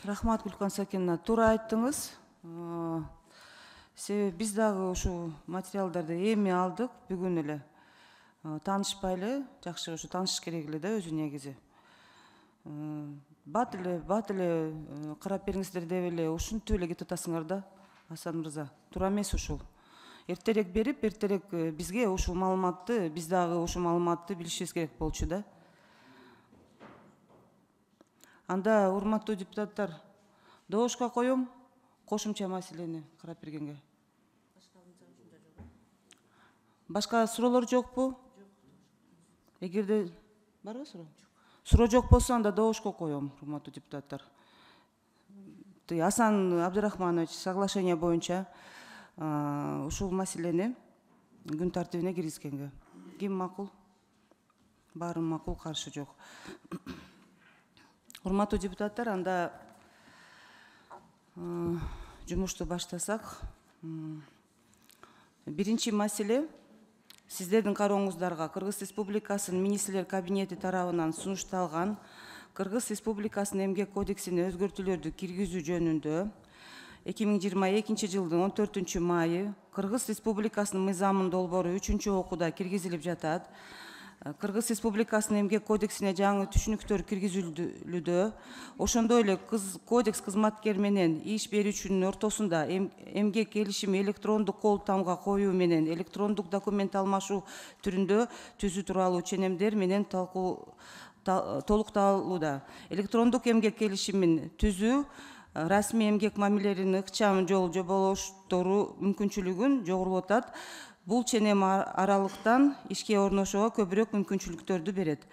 Рахмат, Гүлкан Сакиновна. Туура айттыңыз. Себеби биз дагы ушул материалдарды эми алдык, бүгүн эле. Таанышпайлы, жакшы ушу таанышыш керек эле да өзү негизи. Бат эле карап бериңиздер деп эле ушинтип эле кетип атасыңар да, Асан мырза. Туура эмес ушул. Эртерээк берип, эртерээк бизге ушул маалыматты, биз дагы ушул маалыматты билишибиз керек болчу да. Анда, урматтуу депутаттар, добушка коем кошумча маселени карап бергенге. Башка суроолор жокпу? Эгерде барбы суроо? Суроо жок болсо анда добушка коем, урматтуу депутаттар. Асан Абдурахманович, соглашение боюнча ушул маселени күн тартибине киргизгенге. Ким макул? Баары макул, каршы жок. Урматтуу депутаттар, анда жумушту баштасак. Биринчи маселе сиздердин карооңуздарга Кыргыз Республикасынын министрлер кабинети тарабынан сунушталган Кыргыз Республикасынын эмгек кодексине өзгөртүүлөрдү киргизүү жөнүндө 2022 жылдын 14 майы Кыргыз Республикасынын мыйзамын долбоору 3-чү окууда киргизилип жатат. Кыргыз Республикасынын эмгек кодексине жаңы түшүнүктөр киргизилүүдө, ошондой эле кодекс кызматкер менен иш берүүчүнүн ортосунда эмгек келишими электрондук кол тамга коюу менен электрондук документ алмашуу түрүндө түзүү тууралуу ченемдер менен толукталууда. Электрондук эмгек келишимин түзүү расмий эмгек мамилелеринин ыкчам жол жоболоштору мүмкүнчүлүгүн жогорулатат. Бул ченем аралыктан ишке орношууга көбүрөөк мүмкүнчүлүктөрдү берет.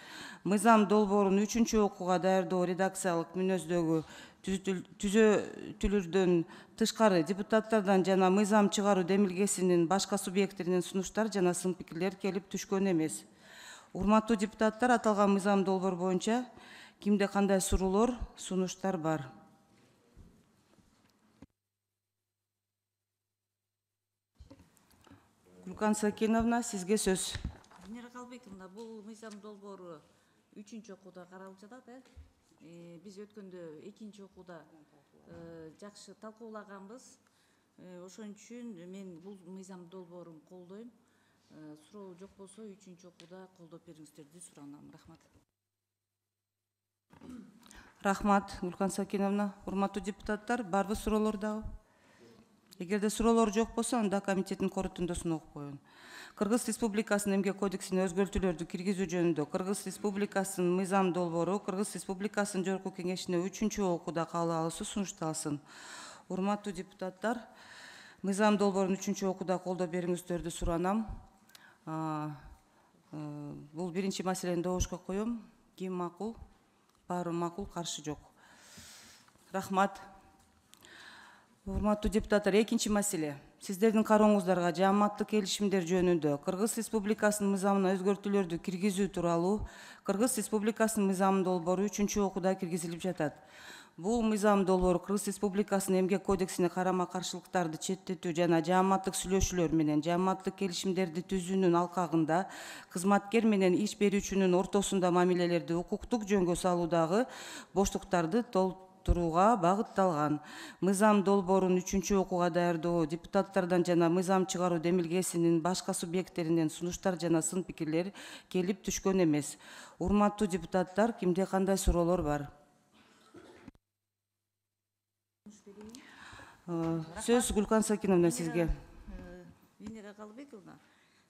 Мыйзам долбоорун 3-чү окууга даярдоо редакциялык мүнөздөгү түзөтүүлөрдөн тышкары депутаттардан жана мыйзам чыгаруу демилгесинин башка субъекттеринен сунуштар жана сын пикирлер келип түшкөн эмес. Урматтуу депутаттар, аталган мыйзам долбоор боюнча кимде кандай суроолор, сунуштар бар? Гүлкан Сакиновна, сизге сөз. Венера Калбековна, бул мыйзам долбоору 3-чү окууда каралып жатат, Биз өткөндө 2-чи окууда жакшы талкуулаганбыз. Ошон үчүн мен бул мыйзам долбоорун колдойм. Суроо жок болсо 3-чү окууда колдоп бериңиздерди суранам. Рахмат. Рахмат, Гүлкан Сакиновна. Урматтуу депутаттар, барбы суроолор дагы? Эгерде суроолор жок болсо, анда комитеттин корутундусун окуп коеюн. Кыргыз Республикасынын эмгек кодексине өзгөртүүлөрдү киргизүү жөнүндө Кыргыз Республикасынын мыйзам долбоору Кыргыз Республикасынын Жогорку Кеңешине 3-чү окууда кабыл алуусу сунушталсын. Урматтуу депутаттар, мыйзам долбоорун 3-чү окууда колдоп бериңиздерди суранам. Бул биринчи маселени добушка коем. Ким макул? Баары макул, каршы жок. Рахмат. Урматтуу депутаттар, экинчи маселе. Сиздердин карооңуздарга жааматтык келишимдер жөнүндө Кыргыз Республикасынын мыйзамына өзгөртүүлөрдү киргизүү тууралуу Кыргыз Республикасынын мыйзам долбоору 3-чү окууда киргизилип жатат. Бул мыйзам долбоору Кыргыз Республикасынын эмгек кодексине карама каршылыктарды четтетүү жана жааматтык сүйлөшүүлөр менен жааматтык келишимдерди түзүүнүн алкагында кызматкер менен иш берүүчүнүн ортосунда мамилелерди укуктук жөнгө салуудагы боштуктарды толтурууга багытталган. Мыйзам долбоорун 3-чү окууга даярдоо депутаттардан жана мыйзам чыгаруу демилгесинин башка субъекттеринен сунуштар жана сын пикирлер келип түшкөн эмес. Урматтуу депутаттар, кимде кандай суроолор бар? Сөз Гүлкан Сакиновна сизге. Венера Калбековна,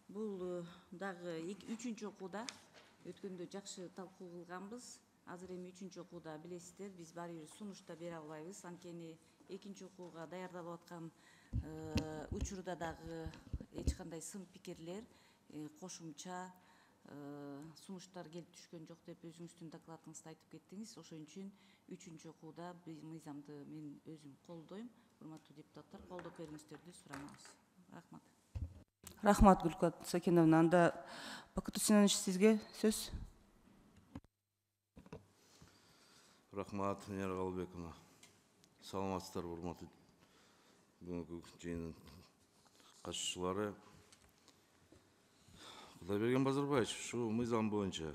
бул дагы 3-чү окууда өткөндө жакшы талкуу кылганбыз. Азыр эми 3-чү окууда билесиздер, биз баары бир сунушта бере албайбыз. Анткени 2-чи окууга даярдалып аткан учурда дагы эч кандай сын пикирлер, кошумча сунуштар келип түшкөн жок деп өзүңүздүн докладыңызда айтып кеттиңиз. Ошон үчүн 3-чү окууда мыйзамды мен өзүм колдойм. Урматтуу депутаттар, колдоп бериңиздерди суранабыз. Рахмат. Рахмат, Гүлкан Сакиновна. Анда Бакыт Усенович, сизге сөз. Рахмат, Венера Калбековна. Саламатсыздар, урматтуу бүгүнкү жыйындын катышуучулары. Кудайберген Базарбаевич, ушу мыйзам боюнча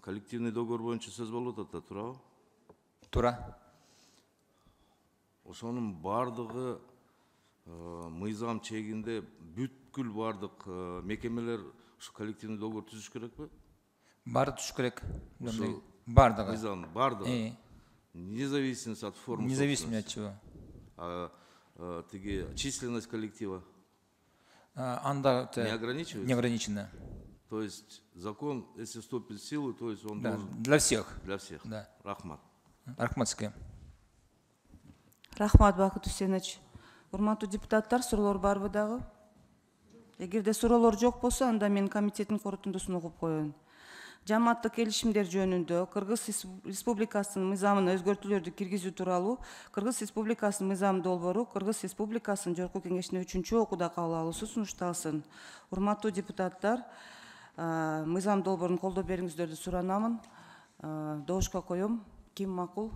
коллективный договор боюнча сөз болуп атат да, туурабы? Туура. ошонун бардыгы мыйзам чегинде бүткүл бардык мекемелер ушу коллективный договор түзүш керекпи? Барды түшүш керек. Ошол Бардыгы. мыйзам бардыгы. Независимость от формы Независимо от чего. Тиги численность коллектива Анда не ограничивается? не ограничено. То есть закон, если вступит в силу, то есть он Да, должен для всех. для всех. Да. Рахмат. Рахматская. Рахмат, Бакыт Үсенович. Урматтуу депутаттар, суроолор барбы дагы? Эгерде суроолор жок болсо, анда мен комитеттин корутундусун угуп коеюн. Жамааттык келишимдер жөнүндө Кыргыз Республикасынын мыйзамына өзгөртүүлөрдү киргизүү тууралуу Кыргыз Республикасынын мыйзам долбоору Кыргыз Республикасынын Жогорку Кеңешине 3-чү окууда кабыл алуусу сунушталсын. Урматтуу депутаттар, мыйзам долбоорун колдоо бериңиздерди суранамын. Добушка коем. Ким макул?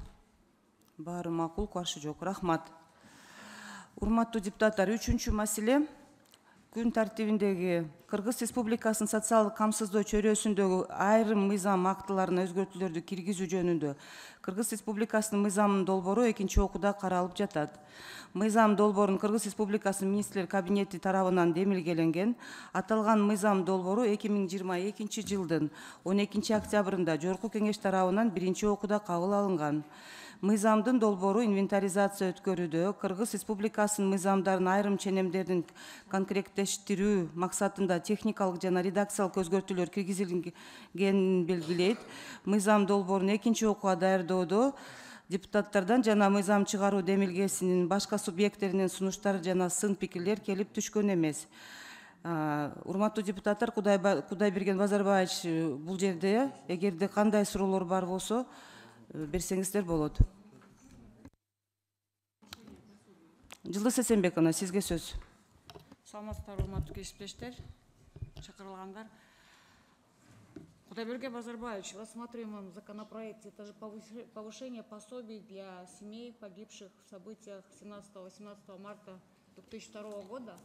Баары макул, каршы жок. Рахмат. Урматтуу депутаттар, 3-чү маселе күн тартибиндеги Кыргыз Республикасынын социалдык камсыздоо чөйрөсүндөгү айрым мыйзам актыларына өзгөртүүлөрдү киргизүү жөнүндө Кыргыз Республикасынын мыйзамынын долбоору 2-чи окууда каралып жатат. Мыйзам долбоорун Кыргыз Республикасынын министрлер кабинети тарабынан демилгеленген. Аталган мыйзам долбоору 2022 жылдын 12 октябрында Жогорку Кеңеш тарабынан 1-чи окууда кабыл алынган. Мыйзамдын долбоору инвентаризация өткөрүүдө Кыргыз Республикасынын мыйзамдарын айрым ченемдердин конкреттештирүү максатында техникалык жана редакциялык өзгөртүүлөр киргизилгенин белгилейт. Мыйзам долбоорун 2-чи окууга даярдоодо депутаттардан жана мыйзам чыгаруу демилгесинин башка субъекттеринин сунуштары жана сын пикирлер келип түшкөн эмес. Урматтуу депутаттар, Кудайберген Базарбаевич, бул жерде эгерде кандай суроолор бар болсо берсеңиздер болот. Жылдыз Эсенбековна, сизге сөз. Саламатсыздар, урматтуу кесиптештер, чакырылгандар. Кудайберген Базарбаевич, в рассматриваемом законопроекте это же повышение пособий для семей, погибших в событиях 17-18 марта 2002 года.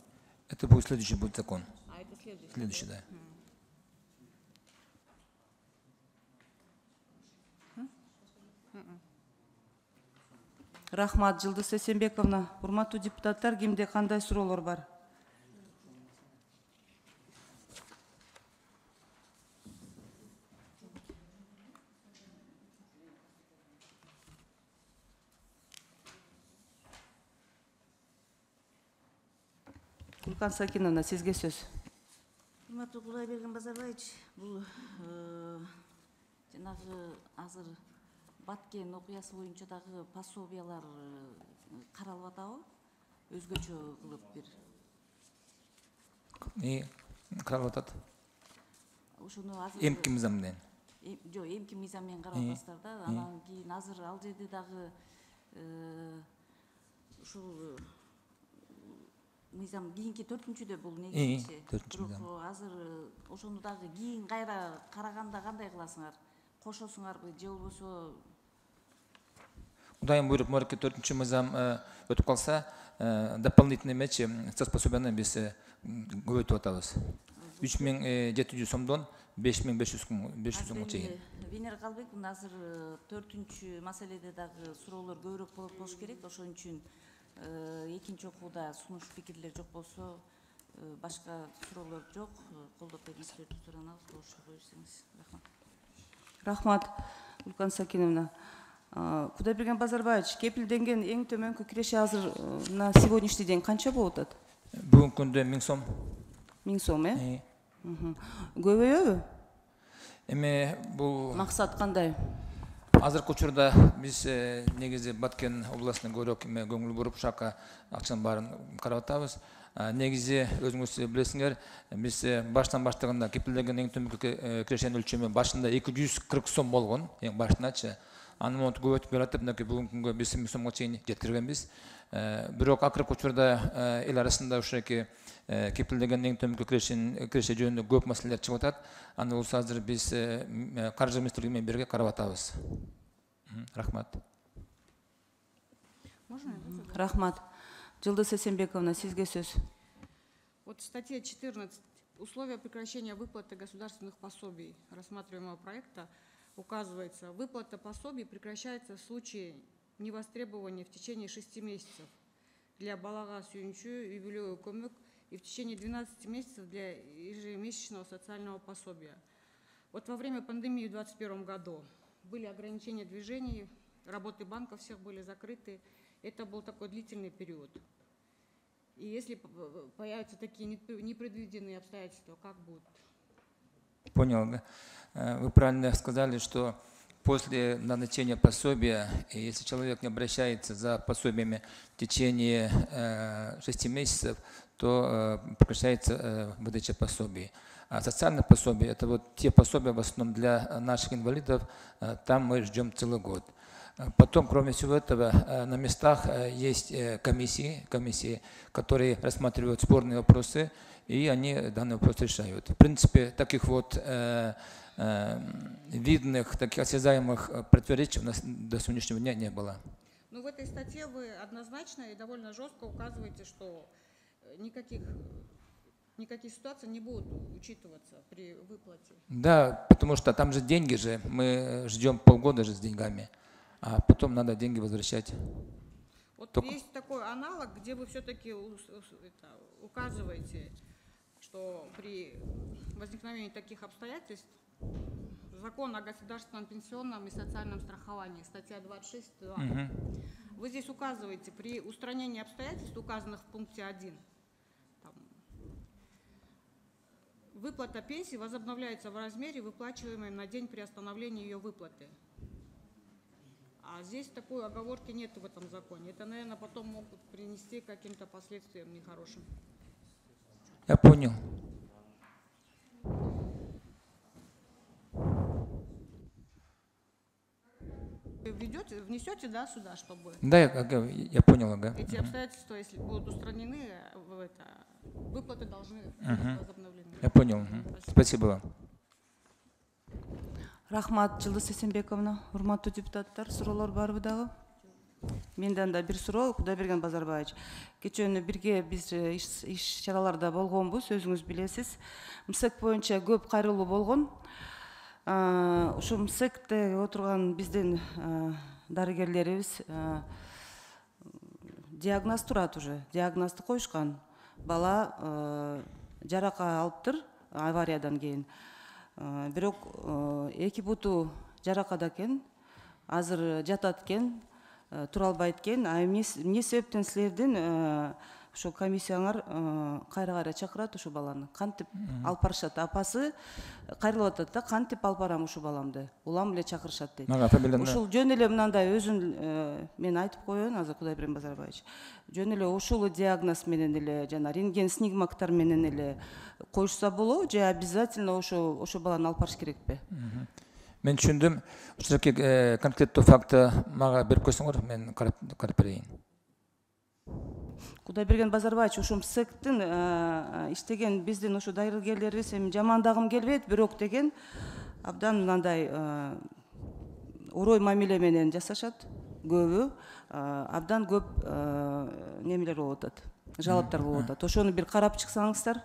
Это будет следующий будет закон. А это следующий. Следующий, да. Рахмат, Жылдыз Эсенбековна. Урматтуу депутаттар, кимде кандай суроолор бар? Гүлкан Сакиновна, сизге сөз. Урматтуу Кудайберген Базарбаевич, бул жанагы азыр Баткен окуясы боюнча дагы пособиялар каралып атабы? Өзгөчө кылып бир. И каралып атат. Ошону азыр Эмки мыйзам менен. Жок, эмки мыйзам менен карап атасыздар да. Анан кийин азыр ал жерде дагы ушул мыйзам кийинки 4-чүдө бул негизинчи. Бирок азыр ошону дагы кийин кайра караганда кандай кыласыңар? Кошосуңарбы же болбосо? Кудайым буйруп, морке 4-чү мыйзам өтүп калса, дополнительный мечи способияны биз көбөйтүп атабыз. 3700 сомдон 5500 сомго чейин. Венера Калбековна, азыр 4-чү маселеде дагы суроолор көбүрөөк болуш керек. Ошон үчүн 2-чи окууда сунуш пикирлер жок болсо, башка суроолор жок. Колдоп бериңиздерди суранабыз, коошуп койсоңуз. Рахмат. Рахмат, Гүлкан Сакиновна. Кудайберген Базарбаевич, кепилденген эң төмөнкү киреше азыр на сегодняшний день канча болуп атат? Бүгүнкү күндө 1000 сом. 1000 сом, Көбөйөбү? Эми бул Максат кандай? азыркы учурда биз негизи Баткен областына көбүрөөк көңүл буруп, шака акчанын баарын карап атабыз. Негизи өзүңүз билесиңер, биз баштан баштаганда кепилденген эң төмөнкү кирешенин өлчөмү башында 240 сом болгон, эң башындачы. Аны көбөйтүп бератып, бүгүнкү күнгө 5000 сомго чейин жеткиргенбиз. Бирок акыркы учурда эл арасында ушеки кепилденген эң төмөнкү киреше жөнүндө көп маселелер чыгып атат. Аны болсо азыр биз каржы министрлиги менен бирге карап атабыз. Рахмат. Рахмат. Жылдыз Эсенбековна, сизге сөз. Вот в статье 14 условия прекращения выплаты государственных пособий рассматриваемого проекта указывается, выплата пособий прекращается в случае невостребования в течение 6 месяцев для балага сүйінші, үй бүлеге көмек и в течение 12 месяцев для ежемесячного социального пособия. Вот во время пандемии в 2021 году были ограничения движений, работы банков всех были закрыты. Это был такой длительный период. И если появятся такие непредвиденные обстоятельства, как будет? Понял. Вы правильно сказали, что после назначения пособия, если человек не обращается за пособиями в течение 6 месяцев, то прекращается выдача пособий. А социальные пособия – это вот те пособия в основном для наших инвалидов, там мы ждем целый год. Потом, кроме всего этого, на местах есть комиссии, которые рассматривают спорные вопросы, и они данный вопрос решают. В принципе, таких вот видных, таких осязаемых противоречий у нас до сегодняшнего дня не было. Ну, в этой статье вы однозначно и довольно жестко указываете, что никакие ситуации не будут учитываться при выплате. Да, потому что там же деньги же, мы ждем полгода же с деньгами, а потом надо деньги возвращать. Вот есть такой аналог, где вы все-таки указываете, что при возникновении таких обстоятельств Закон о государственном пенсионном и социальном страховании, статья 26.2. Вы здесь указываете, при устранении обстоятельств, указанных в пункте 1, выплата пенсии возобновляется в размере, выплачиваемой на день приостановления ее выплаты. А здесь такой оговорки нет в этом законе. Это, наверное, потом могут принести к каким-то последствиям нехорошим. Я понял. Внесете, да, сюда, чтобы... Да, я понял, ага. Эти обстоятельства, если будут устранены, выплаты должны быть возобновлены. Я понял. Спасибо вам. Рахмат, Жылдыз Эсенбековна. Урматтуу депутаттар, суроолор барбы дагы? Менден да бир суроо, Кудайберген Базарбаевич. Кечөөнү бирге биз иш чараларда болгонбуз, өзүңүз билесиз. МСЭК боюнча көп кайрылуу болгон. Ушу МСЭКте отурган биздин дарыгерлерибиз диагноз турат уже, диагнозду коюшкан. Бала жарака алыптыр авариядан кийин. Бирок эки буту жаракада экен, азыр жатат экен, тура албайт экен. А эмне себептен силердин ошо комиссияңар кайра чакырат ушу баланы? Кантип алып барышат? Апасы кайрылып атат да, кантип алып барам ушу баламды? Улам эле чакырышат дейт. Ушул жөн эле мындай өзүн мен айтып коеюн азыр, Кудайберген Базарбаевич. Жөн эле ушул диагноз менен эле жана рентген снимоктор менен эле коюшса болобу, же обязательно ошо баланы алып барыш керекпи? Мен түшүндүм. Ушундагы конкреттүү факты мага берип койсоңор, мен карап берейин. Кудайберген Базарбаевич, ушул МСЭКтин иштеген биздин ушу дарыгерлерибиз эми жамандагым келбейт, бирок деген абдан мындай орой мамиле менен жасашат, көбү абдан көп немелер болуп атат, жалоптар болуп атат. Ошону бир карап чыксаңыздар.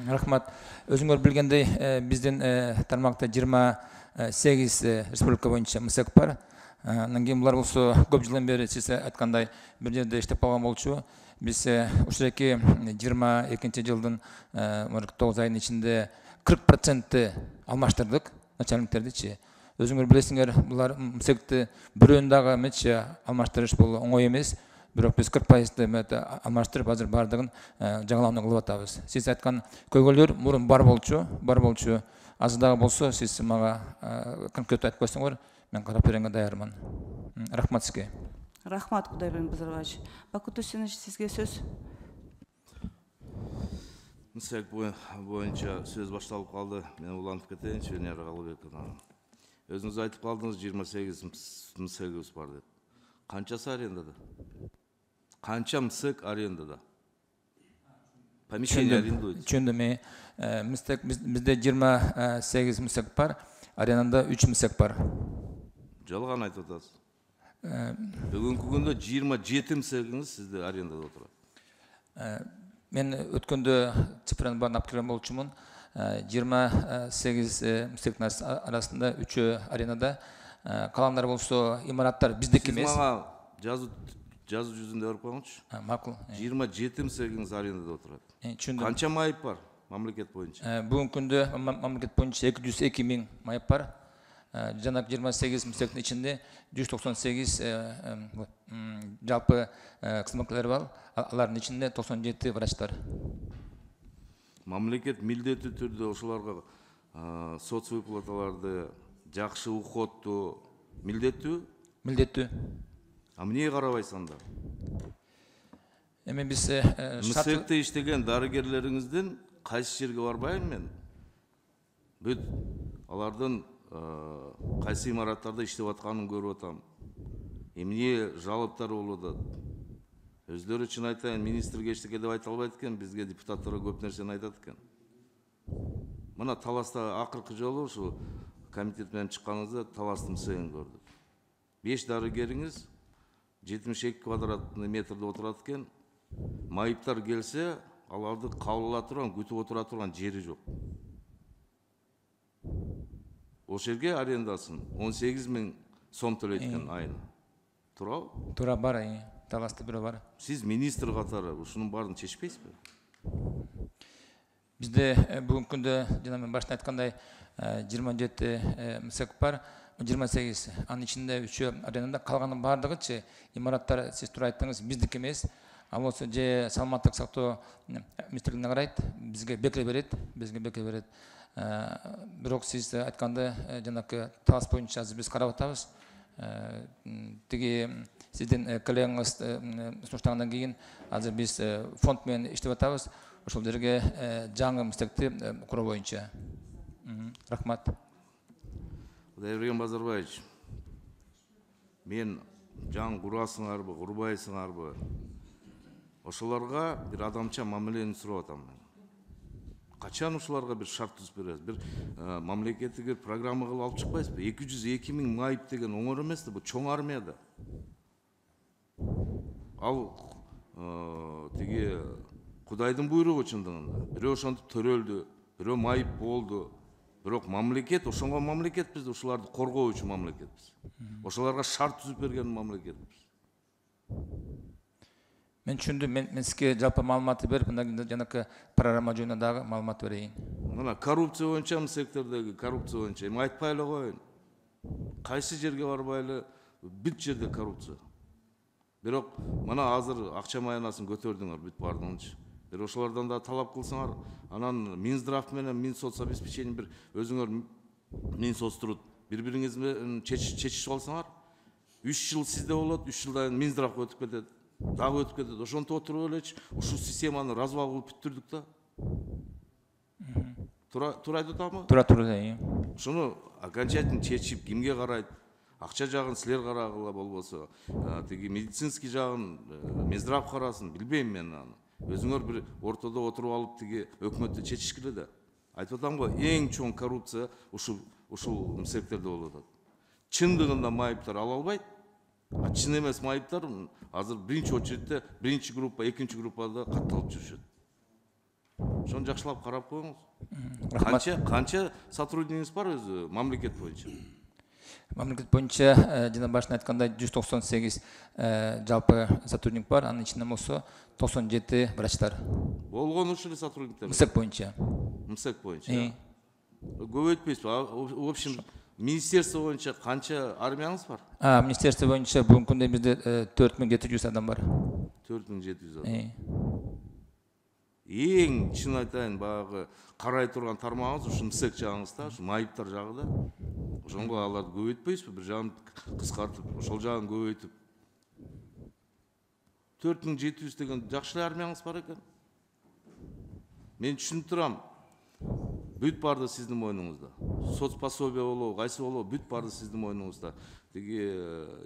Рахмат. Өзүңөр билгендей, биздин тармакта 28 республика боюнча МСЭК бар. Анан кийин булар болсо көп жылдан бери сиз айткандай бир жерде иштеп калган болчу. Биз ушуки 22 жылдын 9 айдын ичинде 40% алмаштырдык начальниктердичи. Өзүңөр билесиңер, булар МСЭКти бирөөнү дагы эмечи алмаштырыш бул оңой эмес. Бирок биз 40% алмаштырып азыр бардыгын жаңылауну кылып атабыз. Сиз айткан көйгөйлөр мурун бар болчу. Азыр дагы болсо сиз мага конкрет айтып койсоңор, мен карап беренге даярмын. Рахмат сизге. Рахмат, Кудайберген Базарбаевич. Бакыт Усенович, сизге сөз. МСЭК боюнча сөз башталып калды. Мен улантып кетейинчи, Венера Калыбековна. Өзүңүз айтып калдыңыз, 28 МСЭКибиз бар деп. Канчасы арендада? Канча МСЭК арендада? Помещение арендует. Түшүндүм. Бизде 28 МСЭК бар, арендада 3 МСЭК бар. Жалган айтып атасыз. Бүгүнкү күндө 27 МСЭКиңиз сизде арендада отурат. Мен өткөндө цифраны барын алып келген болчумун. 28 МСЭКтин арасында 3 арендада, калгандар болсо имараттар биздики эмес. Сиз мага жазу жүзінде барып қойыңызшы. Макул. 27 мсегіңіз арендада отырады. Түшүндүм. Қанша майып бар мамлекет бойынша? Бүгүнкү күндө мамлекет боюнча 202 миң майып бар. Жанак 28 мектептин ичинде 198 жалпы кызматкерлер бар. Алардын ичинде 97 врачтар. Мамлекет милдеттүү түрдө ошолорго соц выплаталарды, жакшы уходду милдеттүү? Милдеттүү. А эмне карабайсыз анда? Эми биз МСЭКте иштеген дарыгерлериңиздин кайсы жерге барбайм мен? Бүт алардын кайсы имараттарда иштеп атканын көрүп атам. Эмне жалоптар болуп атат? Өздөрү чын айтайын, министрге эчтеке деп айта албайт экен, бизге депутаттарга көп нерсени айтат экен. Мына Таласта акыркы жолу ушу комитет менен чыкканыңызда Таластын МСЭКин көрдүк. 5 дарыгериңиз 72 квадратный метрде отурат экен. Майыптар келсе, аларды кабыл турган, күтүп отура турган жери жок. Ошол жерге арендасын 18 000 сом төлөйт экен айына. Туурабы? Туура бар, Таласта бирөө бар. Сиз министр катары ушунун баарын чечпейсизби? Бизде бүгүнкү күндө жана мен башта айткандай 27 МСЭК бар, 28. Анын ичинде 3 арендада, калганын баардыгычы имараттар, сиз туура айттыңыз, биздики эмес. Ал болсо же саламаттык сактоо министрлигине карайт, бизге бекер берет. Бирок сиз айтканда жанакы Талас боюнча азыр биз карап атабыз. Тиги сиздин коллегаңыз сунуштагандан кийин азыр биз фонд менен иштеп атабыз. Ошол жерге жаңы МСЭКти куруу боюнча. Рахмат. Кудайберген Базарбаевич, мен жаңы курасыңарбы, курбайсыңарбы? Ошолорго бир адамча мамилени сурап атам мен. Качан ушуларга бир шарт түзүп бересиз? Бир мамлекеттик бир программа кылып алып чыкпайсызбы? 202 000 майып деген оңор эмес да, бул чоң армияда. Ал тиги Кудайдын буйругу чындыгында. Бирөө ошентип төрөлдү, бирөө майып болду. Бирок мамлекет, ошонго мамлекет биз, ушуларды коргоо үчүн мамлекет биз. Ошолорго шарт түзүп берген мамлекет биз. Мен түшүндүм, мен сизге жалпы маалыматты берип, мындан кийин жанакы программа жөнүндө дагы маалымат берейин. Мына коррупция боюнча, сектордогу коррупция боюнча эми айтпай эле коеюн. Кайсы жерге барбайлы, бүт жерде коррупция. Бирок мына азыр акча майнасын көтөрдүңөр, бүт бардыңычы. Бир ошолордон да талап кылсаңар, анан Минздрав менен Минсоцобеспечение бир өзүңөр Минсоцтурут бири-бириңиз чечишип алсаңар, 3 жыл сизде болот, 3 жылдан кийин Минздравга өтүп кетет. Дагы өтүп кетет. Ошентип отуруп элечи, ушул системаны развал кылып бүттүрдүк да. Туура айтып атамбы? Туура. Ушуну окончательно чечип, кимге карайт? Акча жагын силер карагыла болбосо, тиги медицинский жагын Минздрав карасын, билбейм мен аны. Өзүңөр бир ортодо отуруп алып тиги өкмөттү чечиш керек да. Айтып атам го, эң чоң коррупция ушул МСЭКтерде болуп атат. Чындыгында майыптар ала албайт, а чын эмес майыптар азыр биринчи очередте, биринчи группа, экинчи группада катталып жүрүшөт. Ошону жакшылап карап коюңуз. Канча сотруднигиңиз бар өзү мамлекет боюнча? Мамлекет боюнча жана башында айткандай 198 жалпы сотрудник бар, анын ичинде болсо 97 врачтар. Болгон ушул сотрудниктер? МСЭК боюнча. МСЭК боюнча. Көбөйтпөйсүзбү? В общем, министерство боюнча канча армияңыз бар? Министерство боюнча бүгүнкү күндө бизде 4700 адам бар. 4700 адам. Эң чын айтайын, баягы карай турган тармагыңыз ушу МСЭК жагыңыз да, ушу майыптар жагы да. Ошонго аларды көбөйтпөйсүзбү? Бир жагын кыскартып, ошол жагын көбөйтүп. 4700 деген жакшы армияңыз бар экен. Мен түшүнүп турам. Бүт барды сиздин мойнуңузда. Соцпособие болобу, кайсы болобу, бүт барды сиздин мойнуңузда. Тиги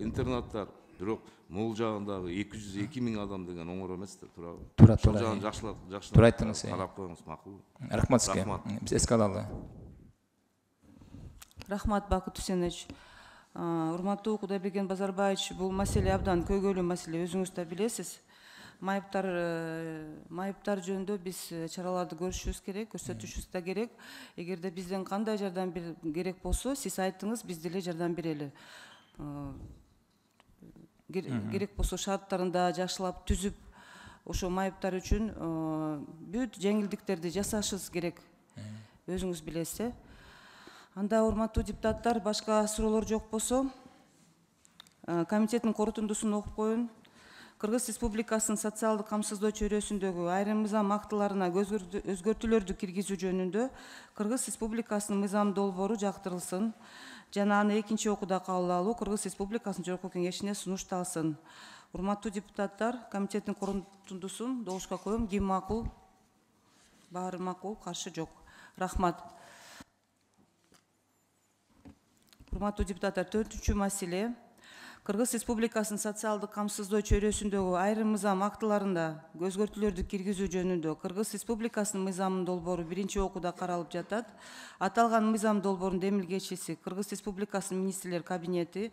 интернаттар, бирок могул жагындагы 202 000 адам деген оңор эмес да, туурабы? Туура. Ошол жагын жакшылап Туура айттыңыз. карап коюңуз, макулбу? Рахмат сизге. Биз эске алалы. Рахмат, Бакыт Үсенович. Урматтуу Кудайберген Базарбаевич, бул маселе абдан көйгөйлүү маселе, өзүңүз да билесиз. Майыптар жөнүндө биз чараларды көрүшүбүз керек, көрсөтүшүбүз да керек. Эгерде бизден кандай жардам керек болсо, сиз айттыңыз, биз деле жардам берели. керек болсо шарттарында жакшылап түзүп ошо майыптар үчүн бүт жеңилдиктерди жасашыбыз керек. Өзүңүз билесиз. Анда урматтуу депутаттар, башка суроолор жок болсо, комитеттин корутундусун окуп коеюн. Кыргыз Республикасынын социалдык камсыздоо чөйрөсүндөгү айрым мыйзам актыларына өзгөртүүлөрдү киргизүү жөнүндө Кыргыз Республикасынын мыйзам долбоору жактырылсын жана аны экинчи окууда кабыл алуу Кыргыз Республикасынын Жогорку Кеңешине сунушталсын. Урматтуу депутаттар, комитеттин корутундусун добушка коем. Ким макул? Баары макул, каршы жок. Рахмат. Урматтуу депутаттар, 4-чү маселе. Кыргыз Республикасынын социалдык камсыздоо чөйрөсүндөгү айрым мыйзам актыларында өзгөртүүлөрдү киргизүү жөнүндө Кыргыз Республикасынын мыйзам долбоору биринчи окууда каралып жатат. Аталган мыйзам долбоорунун демилгечиси Кыргыз Республикасынын министрлер кабинети.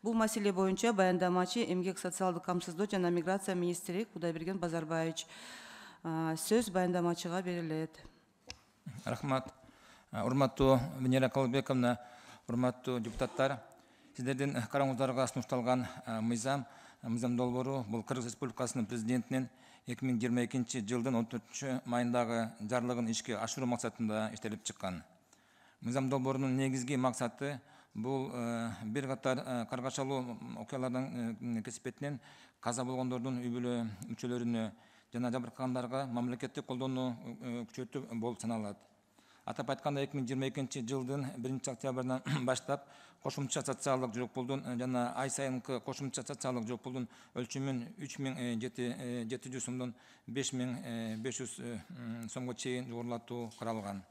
Бул маселе боюнча баяндамачы эмгек социалдык камсыздоо жана миграция министри Кудайберген Базарбаевич. Сөз баяндамачыга берилет. Рахмат. Урматтуу Венера Калыбековна, урматтуу депутаттар, сиздердин караңыздарга сунушталган мыйзам долбоору бул Кыргыз Республикасынын президентинин 2022 жылдын 14 майындагы жарлыгын ишке ашыруу максатында иштелип чыккан. Мыйзам долбоорунун негизги максаты бул бир катар каргашалуу окуялардын кесипетинен каза болгондордун үй бүлө мүчөлөрүнө жана жабыркагандарга мамлекеттик колдоону күчөтүү болуп саналат. Атап айтканда 2022 жылдын 1 октябрынан баштап кошумча социалдык жоопулдун жана ай сайынкы кошумча социалдык жоопулдун өлчөмүн 3700 сомдон 5500 сомго чейин жогорулатуу каралган.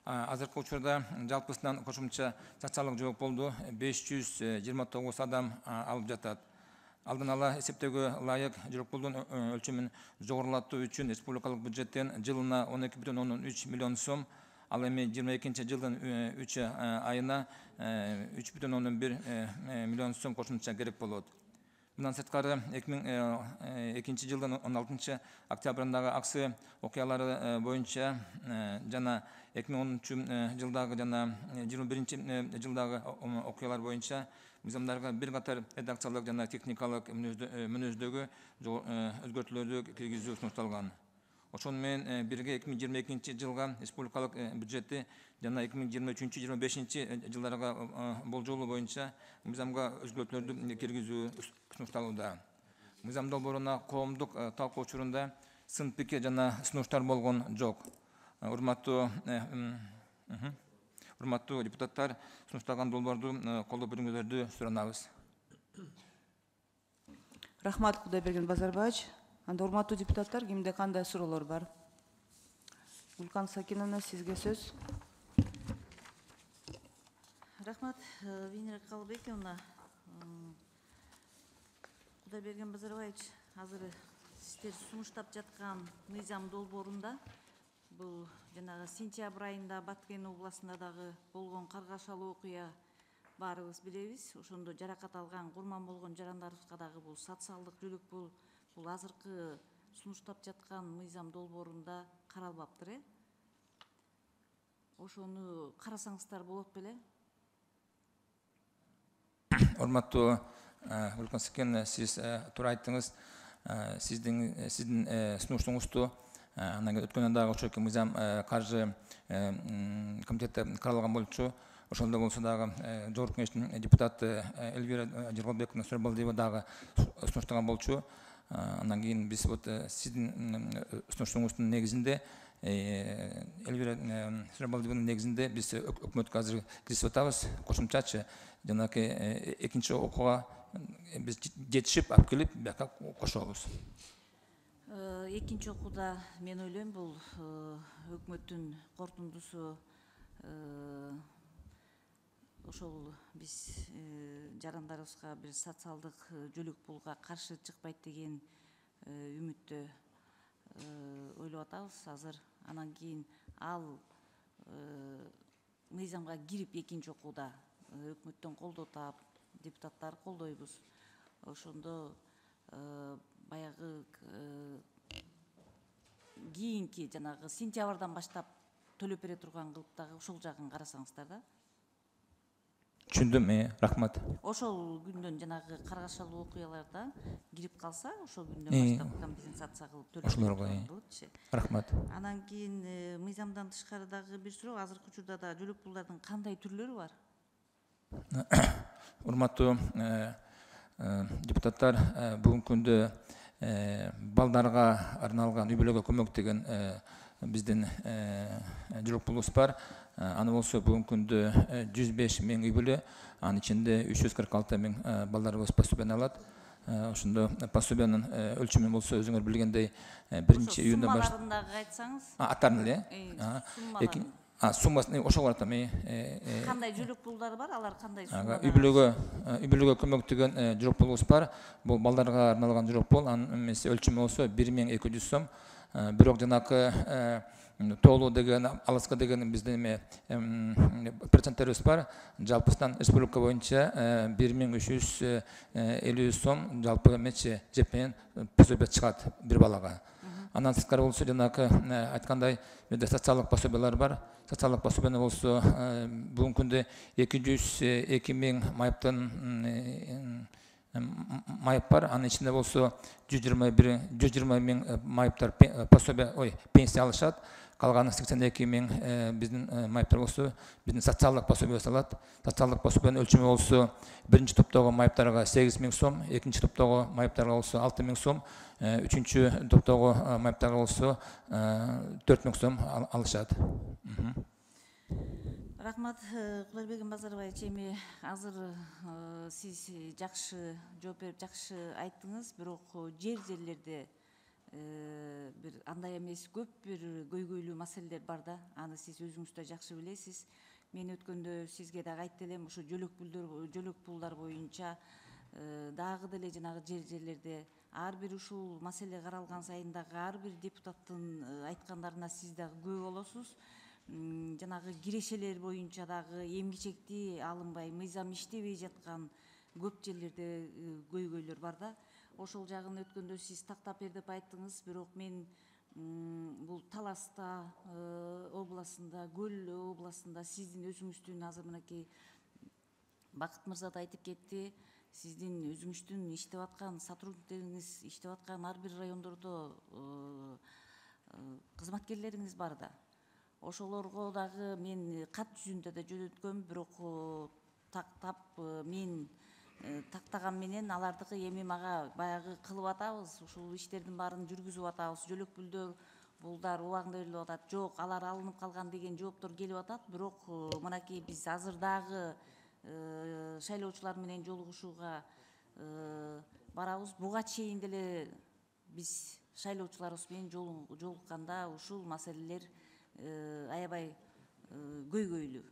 Азыркы учурда жалпысынан кошумча социалдык жоопулду 529 адам алып жатат. Алдын ала эсептөөгө ылайык жоопулдун өлчөмүн жогорулатуу үчүн республикалык бюджеттен жылына 12,3 миллион сом, ал эми 22 жылдын 3 айына 3,1 миллион сом кошумча керек болот. Мындан сырткары 2002 жылдын 16 октябрындагы аксы окуялары боюнча жана 2010 жылдагы жана 21 жылдагы окуялар боюнча мыйзамдарга бир катар редакциялык жана техникалык мүнөздөгү өзгөртүүлөрдү киргизүү сунушталган. Ошону менен бирге 2022 жылга республикалык бюджети жана 2023-25 жылдарга болжолу боюнча мыйзамга өзгөртүүлөрдү киргизүү сунушталууда. Мыйзам долбооруна коомдук талкуу учурунда сын пикир жана сунуштар болгон жок. Урматтуу депутаттар, сунушталган долбоорду колдоп берүүңүздөрдү суранабыз. Рахмат, Кудайберген Базарбаевич. Анда урматтуу депутаттар, кимде кандай суроолор бар? Гүлкан Сакиновна, сизге сөз. Рахмат, Венера Калыбековна. Кудайберген Базарбаевич, азыр сиздер сунуштап жаткан мыйзам долбоорунда бул жанагы сентябрь айында Баткен областында дагы болгон каргашалуу окуя баарыбыз билебиз. Ошондо жаракат алган, курман болгон жарандарыбызга дагы бул социалдык жүлүк бул азыркы сунуштап жаткан мыйзам долбоорунда каралбаптыр, Ошону карасаңыздар болот беле? Урматтуу Гүлкан Сакиновна, сиз туура айттыңыз. Сиздин сунуштуңузду өткөн дагы ошол мыйзам каржы комитетте каралган болчу. Ошондо болсо дагы Жогорку Кеңештин депутаты Эльвира Жыргалбековна Сурабалдиева дагы сунуштаган болчу. Андан кийин биз сиздин сунуштуңуздун негизинде Эльвира Сурабалдиеванын негизинде биз өкмөткө азыр киргизип атабыз. Кошумчачы жанакы экинчи окууга биз жетишип алып келип бияка кошобуз. Экинчи окууда мен ойлойм бул өкмөттүн корутундусу ошол биз жарандарыбызга бир социалдык жүлүк пулга каршы чыкпайт деген үмүттө ойлоп атабыз азыр. Анан кийин ал мыйзамга кирип экинчи окууда өкмөттөн колдоо таап депутаттар колдойбуз. Ошондо баягы кийинки жанагы сентябрдан баштап төлөп бере турган кылып дагы ошол жагын карасаңыздар да. Түшүндүм, рахмат. Ошол күндөн жанагы каргашалуу окуяларда кирип калса, ошол күндөн баштап компенсация кылып Ошолорго, болотчу. Рахмат. Анан кийин мыйзамдан тышкары дагы бир суроо, азыркы учурда да жөлөк пулдардын кандай түрлөрү бар? Урматтуу депутаттар, бүгүнкү күндө балдарга арналган үй бүлөгө көмөк деген биздин жөлөк пулубуз бар. Аны болсо бүгүнкү күндө 105 миң үй бүлө, анын ичинде 346 миң балдарыбыз пособияны алат. Ошондо пособиянын өлчөмү болсо өзүңөр билгендей 1-июндан баштап Суммаларын дагы айтсаңыз. Аттарын эле. Суммасын ошого баратам. Кандай жөлөк пулдары бар, алар кандай суммада? Үй бүлөгө көмөк деген жөлөк пулубуз бар. Бул балдарга арналган жөлөк пул. Анын өлчөмү болсо 1200 сом. Бирок жанакы тоолуу деген, алыска деген биздин проценттерибиз бар. Жалпысынан республика боюнча 1350 сом жалпы эмечи жеп менен пособия чыгат бир балага. Андан сырткары болсо жанакы айткандай бизде социалдык пособиялар бар. Социалдык пособияны болсо бүгүнкү күндө 202 миң майып бар. Анын ичинде болсо 120 миң майыптар пенсия алышат. Калганы 82 миң биздин майыптар болсо биздин социалдык пособия алат. Социалдык пособиянын өлчөмү болсо биринчи топтогу майыптарга 8 миң сом, экинчи топтогу майыптарга болсо 6 миң сом, үчүнчү топтогу майыптарга болсо 4 миң сом алышат. Рахмат, Кудайбек Базарбаевич, эми азыр сиз жакшы жооп берип жакшы айттыңыз, бирок жерлерде бир андай эмес, көп бир көйгөйлүү маселелер бар да. Аны сиз өзүңүз да жакшы билесиз. Мен өткөндө сизге дагы айтып элем, ушу жөлөк пулдар боюнча дагы деле жанагы жерлерде ар бир ушул маселе каралган сайын дагы ар бир депутаттын айткандарына сиз дагы күбө болосуз. Жанагы кирешелер боюнча дагы эми-кечекти алынбай, мыйзам иштебей жаткан көп жерлерде көйгөйлөр бар да. Ошол жагын өткөндө сиз тактап бер деп айттыңыз, бирок мен бул Таласта областында, Көл областында сиздин өзүңүздүн азыр мынакей Бакыт мырза да айтып кетти, сиздин өзүңүздүн иштеп аткан сотрудниктериңиз, иштеп аткан ар бир райондордо кызматкерлериңиз бар да. Ошолорго дагы мен кат жүзүндө да жөнөткөм, бирок тактап мен тактаган менен алардыкы эми мага баягы кылып атабыз, ушул иштердин баарын жүргүзүп атабыз, жөлөк пулдар убагында берилип атат, жок алар алынып калган деген жооптор келип атат. Бирок мынакей биз азыр дагы шайлоочулар менен жолугушууга барабыз. Буга чейин деле биз шайлоочуларыбыз менен жолукканда ушул маселелер аябай көйгөйлүү.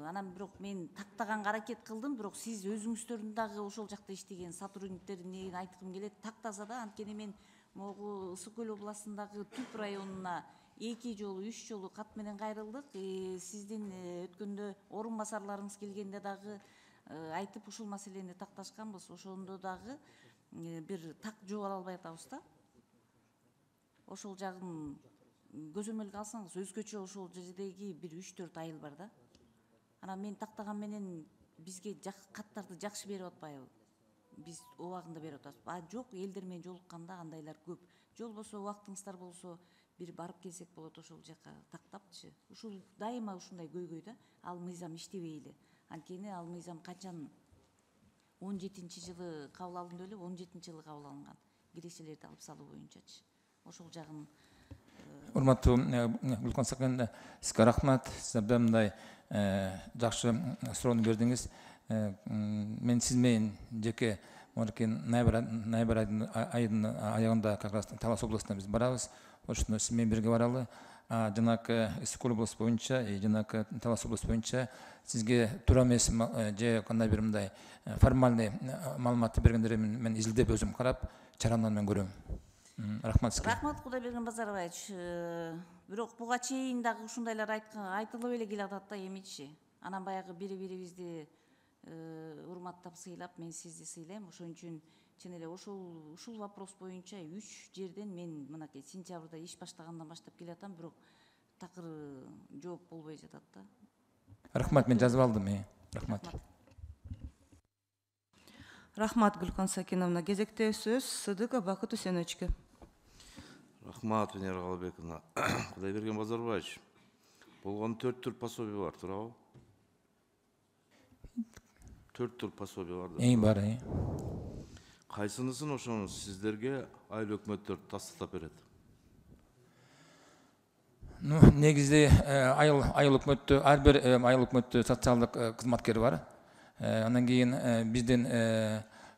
Анан бирок мен тактаганга аракет кылдым, бирок сиз өзүңүздөрдүн дагы ошол жакта иштеген сотрудниктерине айткым келет, тактаса да. Анткени мен могу Ысык Көл областындагы Түп районуна 2 жолу, 3 жолу кат менен кайрылдык. Сиздин өткөндө орун басарларыңыз келгенде дагы айтып ушул маселени такташканбыз. Ошондо дагы бир так жооп ала албай атабыз да. Ошол жагын көзөмөлгө алсаңыз, өзгөчө ошол жердеги бир 3-4 айыл бар да. Анан мен тактаган менен бизге каттарды жакшы берип атпайбы? Биз убагында берип атабыз. Жок, элдер менен жолукканда андайлар көп. Жол болсо, убактыңыздар болсо, бир барып келсек болот ошол жака тактапчы. Ушул дайыма ушундай көйгөй да. Ал мыйзам иштебей эле. Анткени ал мыйзам качан 17-жылы кабыл алынды эле, 17-жылы кабыл алынган. Кирешелерди алып салуу боюнчачы. Ошол жагын Урматтуу Гүлкан Сакен, сизге рахмат. Сиз абдан жакшы суроону бердиңиз. Мен сиз менен жеке ноябрь айынын аягында как раз Талас областына биз барабыз. Ошондо сиз менен бирге баралы. Жанакы Ысык Көл областы боюнча, жанакы Талас областы боюнча сизге туура эмес же кандай бир мындай формальный маалыматты бергендер мен изилдеп өзүм карап, чарамдан мен көрөм. Рахмат сизге. Рахмат, Кудайбек Базарбаевич. Бирок буга чейин дагы ушундайлар айтылып эле келе атат да эмичи. Анан баягы бири-бирибизди урматтап сыйлап, мен сизди сыйлайм. Ошон үчүн чын эле ушул вопрос боюнча 3 жерден мен мынакей сентябрда иш баштагандан баштап келе атам, бирок такыр жооп болбой жатат да. Рахмат, мен жазып алдым. Рахмат. Рахмат, Гүлкан Сакиновна. Кезекте сөз Сыдыков Бакыт Үсеновичке. Рахмат, Венера Галабековна. Кудайберген Базарбаевич, болгон 4 түр пособие бар, туурабы? 4 түр пособие бар. Бар. Кайсынысын ошону сиздерге айыл өкмөттөр тастыктап берет? Негизде айыл өкмөттө, ар бир айыл өкмөттө социалдык кызматкери бар. Андан кийин биздин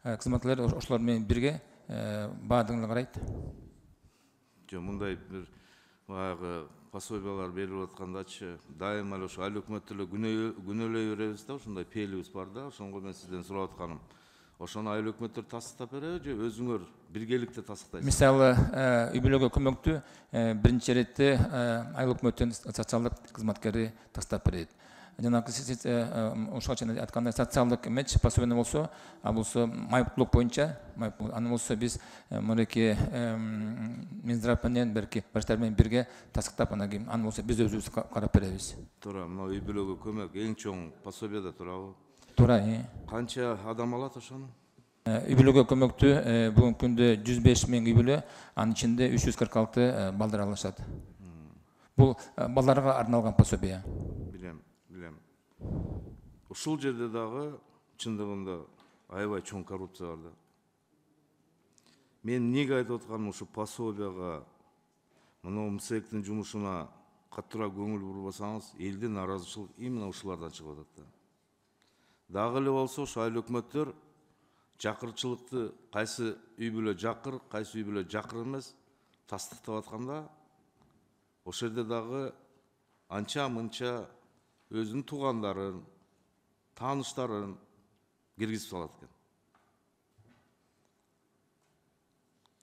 кызматкерлер ошолор менен бирге баардыгын карайт. Жо, мындай бир баягы пособиялар берилип аткандачы, дайыма эле ошо айыл өкмөттөр күнөөлөй беребиз да, ушундай пейлибиз бар да, ошонго мен сизден сурап атканым. Ошону айыл өкмөттөр тастыктап береби же өзүңөр биргеликте тастыктайсызбы? Мисалы, үй-бүлөгө көмөктү биринчи иретте айыл өкмөттүн социалдык кызматкери тастап берет. Жанагы сиз ошого чейин айткандай социалдык эмеч пособие болсо, а болсо майыптуулук боюнча, аны болсо биз мынакей Минздрав менен баштар менен бирге тастыктап, анан кийин аны болсо биз өзүбүз карап беребиз. Туура, мына үй-бүлөгө көмөк эң чоң пособие да, туурабы? Туура. Канча адам алат ошону? Үй-бүлөгө көмөктү бүгүнкү күндө 105 миң үй-бүлө, анын ичинде 346 балдар алышат. Бул балдарга арналган пособие. Билем. Ушул жерде дагы чындыгында аябай чоң коррупция бар да. Мен неге айтып атканым, ушу пособияга, мына МСЭКтин жумушуна каттуураак көңүл бурбасаңыз, элдин нааразычылык именно ушулардан чыгып атат да. Дагы эле болсо ошо айыл өкмөттөр жакырчылыкты кайсы үй-бүлө жакыр, кайсы үй-бүлө жакыр эмес тастыктап атканда, ошол жерде дагы анча-мынча өзүнүн туугандарын, тааныштарын киргизип салат экен.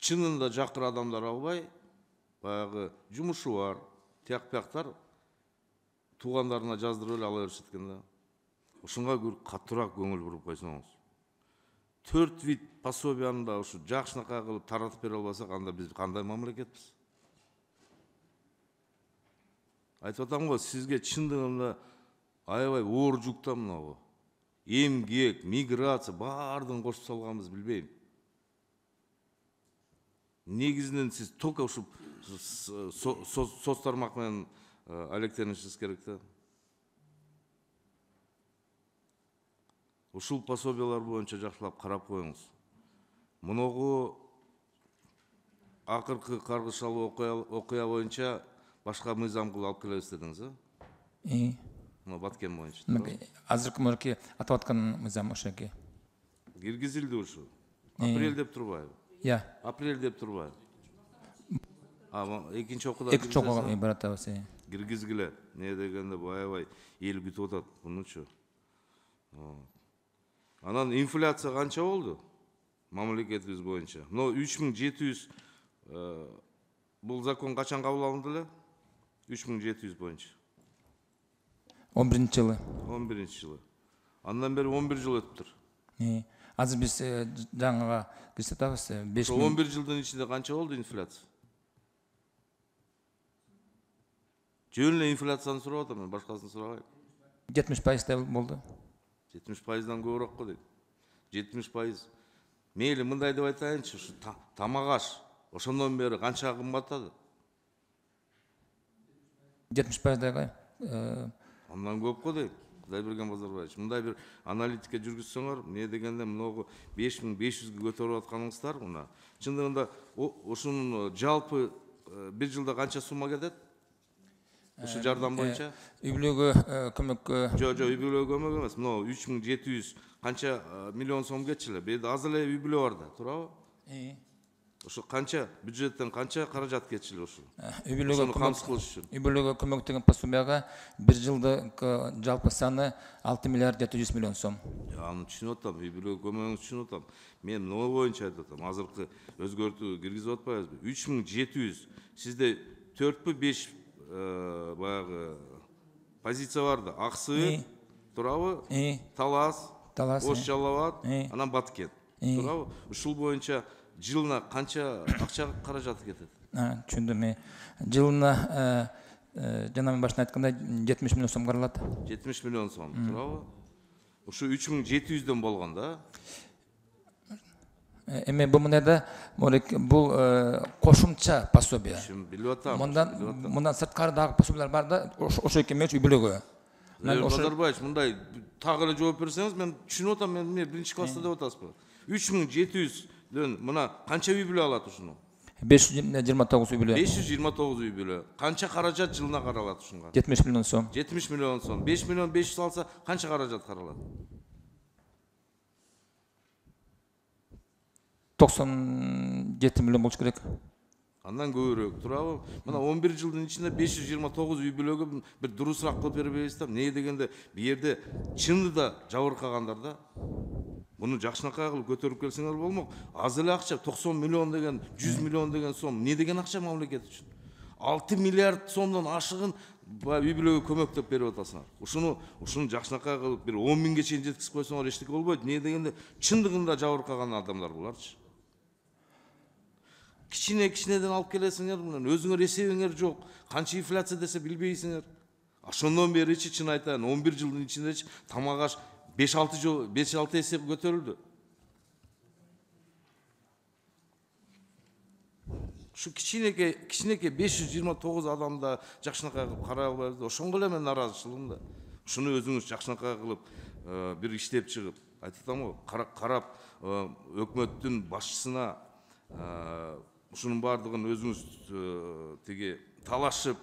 Чынында жакыр адамдар албай, баягы жумушу бар, тияк-пияктар туугандарына жаздырып эле ала беришет экен да. Ушунга каттуураак көңүл буруп койсоңуз. 4 вид пособияны да ушу жакшынакай кылып таратып бере албасак, анда биз кандай мамлекетпиз? Айтып атам го, сизге чындыгында аябай оор жүктө мынабу. Эмгек, миграция баардыгын кошуп салганбыз, билбейм. Негизинен сиз только ушу соц тармак менен алектенишиңиз керек да. Ушул пособиялар боюнча жакшылап карап коюңуз. Муногу акыркы каргышалуу окуя боюнча башка мыйзам кылып алып келебиз дедиңиз, э? Мына Баткен боюнча. Азыркы мынакей атап аткан мыйзам ошо эки. Киргизилди ушу. Апрель деп турбайбы? Апрель деп турбайбы? Экинчи окууда экинчи окууга баратабыз. Киргизгиле. Не дегенде аябай эл күтүп атат мунучу. Анан инфляция канча болду? Мамлекетибиз боюнча. Но 3700 бул закон качан кабыл алынды эле? 3700 боюнча. 11-жылы. 11-жылы. Андан бери 11 жыл өттүр. Азыр биз жаңыга кирип атабыз. 11 жылдын ичинде канча болду инфляция? Жөн эле инфляцияны сурап атам, башкасын сурабайм. 70% болду. 70%дан көбүрөөк го дейт. 70%. Мейли мындай деп айтайынчы, ушу тамак аш ошондон бери канча кымбаттады? 70%. Андан көп го дейт. Кудайберген Базарбаевич, мындай бир аналитика жүргүзсөңөр, эмне дегенде мыногу 5500-ге көтөрүп атканыңыздар мына. Чындыгында ушунун жалпы бир жылда канча сумма кетет? Ушу жардам боюнча? Үй-бүлөгө көмөккө. Жок, үй-бүлөгө көмөк эмес. Мына 3700 канча миллион сом кетчү эле. Бул аз эле үй-бүлө бар да, туурабы? Ошо канча бюджеттен канча каражат кетчү эле ушул? Үй-бүлөгө көмөк деген пособияга бир жылдык жалпы саны 6 миллиард 700 миллион сом. Аны түшүнүп атам, үй-бүлөгө көмөгүңүздү түшүнүп атам. Мен мына боюнча айтып атам. Азыркы өзгөртүү киргизип атпайбызбы? 3700. Сизде 4-5 баягы позиция бар да. Аксы, туурабы? Талас, Ош Жалал Абад, анан Баткен. Туурабы? Ушул боюнча жылына канча акча каражаты кетет? Түшүндүм. Жылына жана мен башында айткандай 70 миллион сом каралат. 70 миллион сом, туурабы? Uşu 3700'den болгон да. Эми бул мындай бул кошумча пособие. Şimdi bilip atam. Мындан сырткары дагы пособиялар бар да, ошо эки меч үй бүлөгө. Базарбаевич, мындай тагы эле жооп берсеңиз, мен түшүнүп атам, мен биринчи класста деп атасызбы? 3700дөн мына канча үй бүлө алат ушуну? 529 үй бүлө. 529 үй бүлө. Канча каражат жылына каралат ушунга? 70 миллион сом. 70 миллион сом. 5 миллион 500 алса канча каражат каралат? 97 миллион болуш керек. Андан көбүрөөк турабы? Мына 11 жылдын ичинде 529 үй бүлөгө бир дурусураак кылып бербейбиз да. Эмне дегенде, бу жерде чынында жабыркагандар да. Bunu жакшынакай кылып көтөрүп келсеңер болмок. Аз эле акча 90 миллион деген, 100 миллион деген сом. Эмне деген акча мамлекет үчүн? 6 миллиард сомдон ашыгын үй бүлөгө көмөктөп берип атасыңар. Ушуну жакшынакай кылып бир 10 миңге чейин жеткизип койсоңор эчтеке болбойт. Эмне дегенде чындыгында жабыркаган адамдар буларчы. Кичинеден алып келесиңер, мына өзүңөр эсебиңер жок. Канча инфляция десе билбейсиңер. Ошондон бери чын айтайын, 11 жылдын ичинде тамак аш 5-6 есе көтөрүлдү. Şu кичинеке 529 адамда жакшынакай кылып карай албайбыз. Ошоңго эле мен наразычылыгым да. Ушуну өзүңүз жакшынакай кылып бир иштеп чыгып, айтып атам го, карап өкмөттүн башчысына ушунун бардыгын өзүңүз тиги талашып,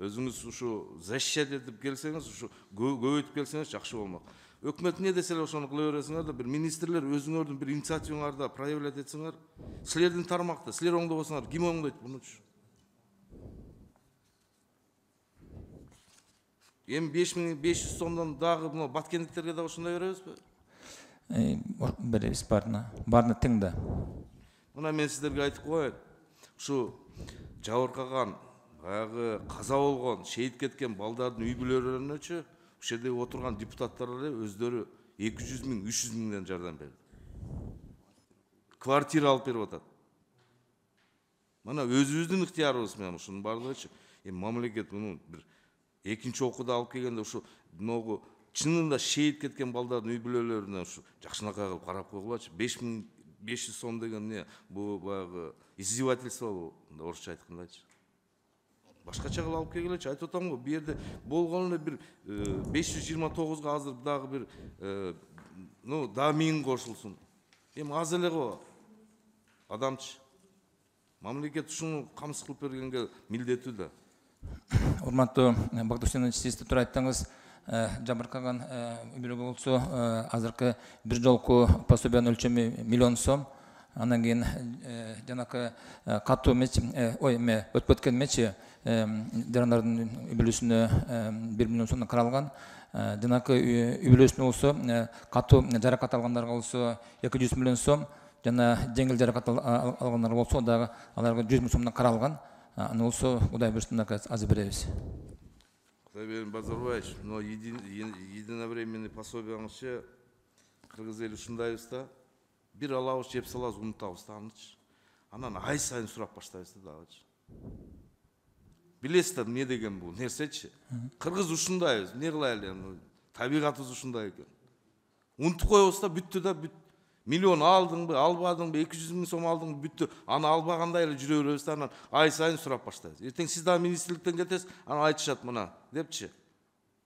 өзүңүз ушу защищать этип келсеңиз, ушу көбөйтүп келсеңиз жакшы болмок. Өкмөт не десе эле ошону кыла бересиңер да, бир министрлер өзүңөрдүн бир инициативаңарды проявлять этсеңер, силердин тармакта, силер оңдобосоңор, ким оңдойт мунучу? Эми 5500 сомдон дагы мына баткендиктерге да ушундай беребизби? Беребиз баарына тең да. Мына мен сиздерге айтып коеюн. Ушу жабыркаган, баягы каза болгон, шейит кеткен балдардын үй бүлөлөрүнөчү ушул жерде отурган депутаттар эле өздөрү 200 миң, 300 миңден жардам берди. Квартира алып берип атат. Мына өзүбүздүн ыктыярыбыз менен ушунун бардыгычы. Мамлекет муну бир экинчи окууда алып келгенде ушу могу чынында шейит кеткен балдардын үй бүлөлөрүнө ушу жакшынакай кылып карап койгулачы. 5500 сом деген эмне? Бул баягы издевательство бул, орусча айткандачы. Башкача кылып алып келгилечи, айтып атам го, бу жерде болгон эле бир 529га азыр дагы бир дагы 1000 кошулсун. Эми аз эле го. Адамчы. Мамлекет ушуну камсыз кылып бергенге милдеттүү да. Урматтуу Бактыш Үсенович, сиз туура айттыңыз. Жабыркаган үй бүлөгө болсо азыркы бир жолку пособиянын өлчөмү 1 миллион сом. Андан кийин жанакы катуу өтүп өткөн мечи жарандардын үй бүлөсүнө 1 миллион сомдон каралган. Жанакы үй бүлөсүнө болсо катуу жаракат алгандарга болсо 200 миллион сом, жана жеңил жаракат алгандар болсо дагы аларга 100 миң сомдон каралган. Аны болсо Кудай буйруса азыр беребиз. Кудай Базарбаевич, но единовременный пособияңызчы кыргыз эли ушундайбыз да. Бир алабыз, жеп салабыз, унутабыз да анычы. Анан ай сайын сурап баштайбыз да дагычы. Билесиздер эмне деген бул нерсечи? Кыргыз ушундайбыз, эмне кылайлы эми? Табигатыбыз ушундай экен. Унутуп коебуз да, бүттү да, бүт. Миллион алдыңбы, албадыңбы, 200 миң сом алдыңбы, бүттү. Аны албагандай эле жүрө беребиз да, анан ай сайын сурап баштайбыз. Эртең сиз дагы министрликтен кетесиз, анан айтышат мына, депчи.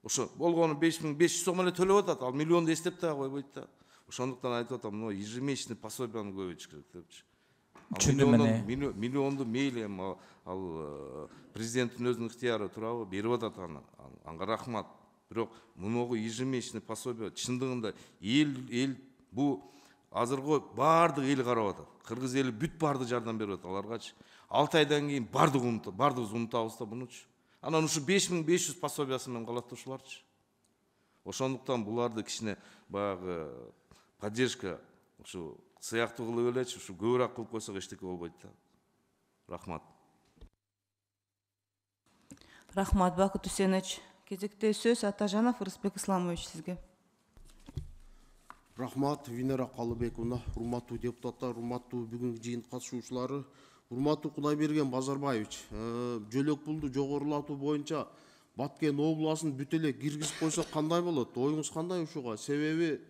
Ошо болгону 5500 сом эле төлөп атат, ал миллионду эстеп дагы койбойт да. Ошондуктан айтып атам, но ежемесячный пособияны көбөйтүш керек депчи. Миллионду мейли эми ал президенттин өзүнүн ыктыяры турабы, берип атат аны. Анга рахмат. Бирок мунугу ежемесячный пособие чындыгында эл бу азыркы бардык эл карап атат. Кыргыз эли бүт барды жардам берип атат аларгачы. 6 айдан кийин бардыгыбыз унутабыз да мунучу. Анан ушу 5500 пособиясы менен калат да ушуларчы. Ошондуктан буларды кичине баягы поддержка ушу сыяктуу кылып элечи, ушу көбүрөөк кылып койсок эчтеке болбойт да. Рахмат. Рахмат, Бакыт Үсенович. Кезекте сөз Атажанов Рысбек Исламович сизге. Рахмат, Венера Калыбековна, урматтуу депутаттар, урматтуу бүгүнкү жыйын катышуучулары, урматтуу Кудайберген Базарбаевич, жөлөк пулду жогорулатуу боюнча Баткен обласын бүт эле киргизип койсок кандай болот? Оюңуз кандай ушуга? Себеби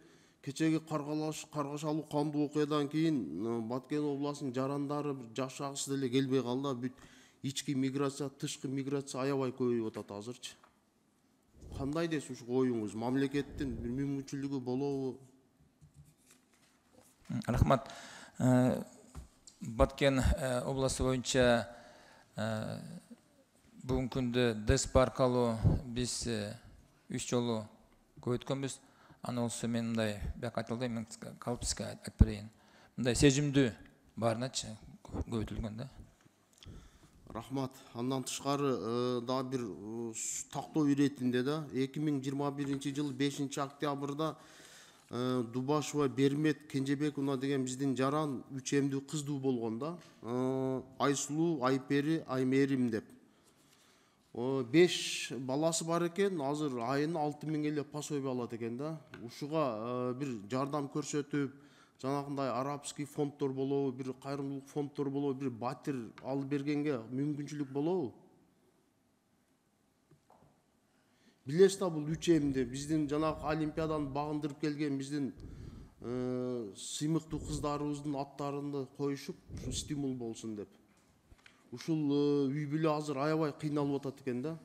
кечеги каргашалуу кандуу окуядан кийин Баткен обласынын жарандары жаш агысы деле келбей калды. Бүт ички миграция, тышкы миграция аябай көбөйүп атат азырчы. Кандай дейсиз ушуга оюңуз? Мамлекеттин бир мүмкүнчүлүгү болобу? Рахмат. Баткен обласы боюнча бүгүнкү күндө ДЭСП аркылуу биз 3 жолу көбөйткөнбүз. Аны болсо мен мындай бияка айтылды, мен калып сизге айтып берейин. Мындай сезимдүү баарыначы көбөйтүлгөн да. Рахмат. Андан тышкары да бир тактоо иретинде да 2021 жылы 5 октябрда Дубашева Бермет Кенжебековна деген биздин жаран 3 эмдүү кыздуу болгон да. Айсулуу, Айпери, Аймерим деп. 5 баласы бар экен, азыр айына 6000 эле пособие алат экен да. Ушуга бир жардам көрсөтүп, жанагындай арабский фонддор болобу, бир кайрымдуулук фонддор болобу, бир батир алып бергенге мүмкүнчүлүк болобу? Билесиз да, бул 3 эмди биздин жанагы олимпиаданы багындырып келген биздин сыймыктуу кыздарыбыздын аттарында коюшуп, ушу стимул болсун деп. Ушул үй бүлө азыр аябай кыйналып атат экен да.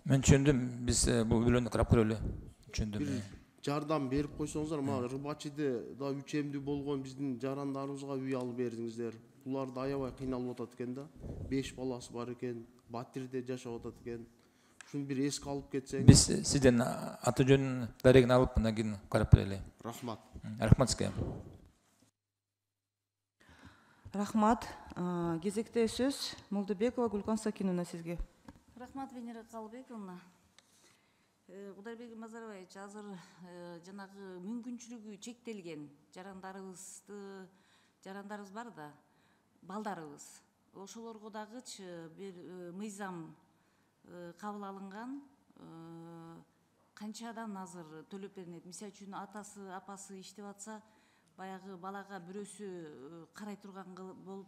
Мен түшүндүм, биз бул үй бүлөнү карап көрөлү. Түшүндүм. Бир жардам берип койсоңуздар, мага Рыбачиде да 3 эмдүү болгон биздин жарандарыбызга үй алып бердиңиздер. Булар да аябай кыйналып атат экен да. 5 баласы бар экен, батирде жашап атат экен. Ушуну бир эске алып кетсең. Биз сизден аты жөнүн дарегин алып мындан кийин карап берели. Рахмат. Рахмат сизге. Рахмат. Кезекте сөз Молдобекова Гүлкан Сакиновна сизге. Рахмат, Венера Калыбековна. Кудайбек Мазарбаевич, азыр жанагы мүмкүнчүлүгү чектелген жарандарыбыз бар да, балдарыбыз. Ошолорго дагычы бир мыйзам кабыл алынган, канчадан азыр төлөп берилет. Мисалы үчүн атасы, апасы иштеп атса, баягы балага бирөөсү карай турган болуп,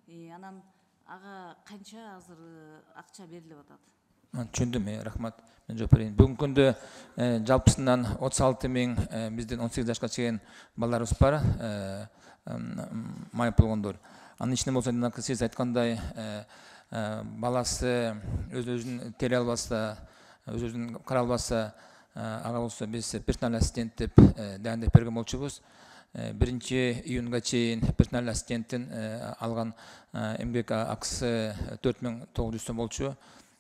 анан ага канча азыр акча берилип атат? Түшүндүм, рахмат. Мен жооп берейин. Бүгүнкү күндө жалпысынан 36.000 биздин 18 жашка чейин балдарыбыз бар, майып болгондор. Анын ичинде болсо, сиз айткандай, баласы өзүн тере албаса, өзүн кара албаса, ага болсо биз персоналдык ассистент деп дайындап берген болчубуз. 1 июнга чейин персоналдык ассистенттин алган эмгек акысы 4900 сом болчу.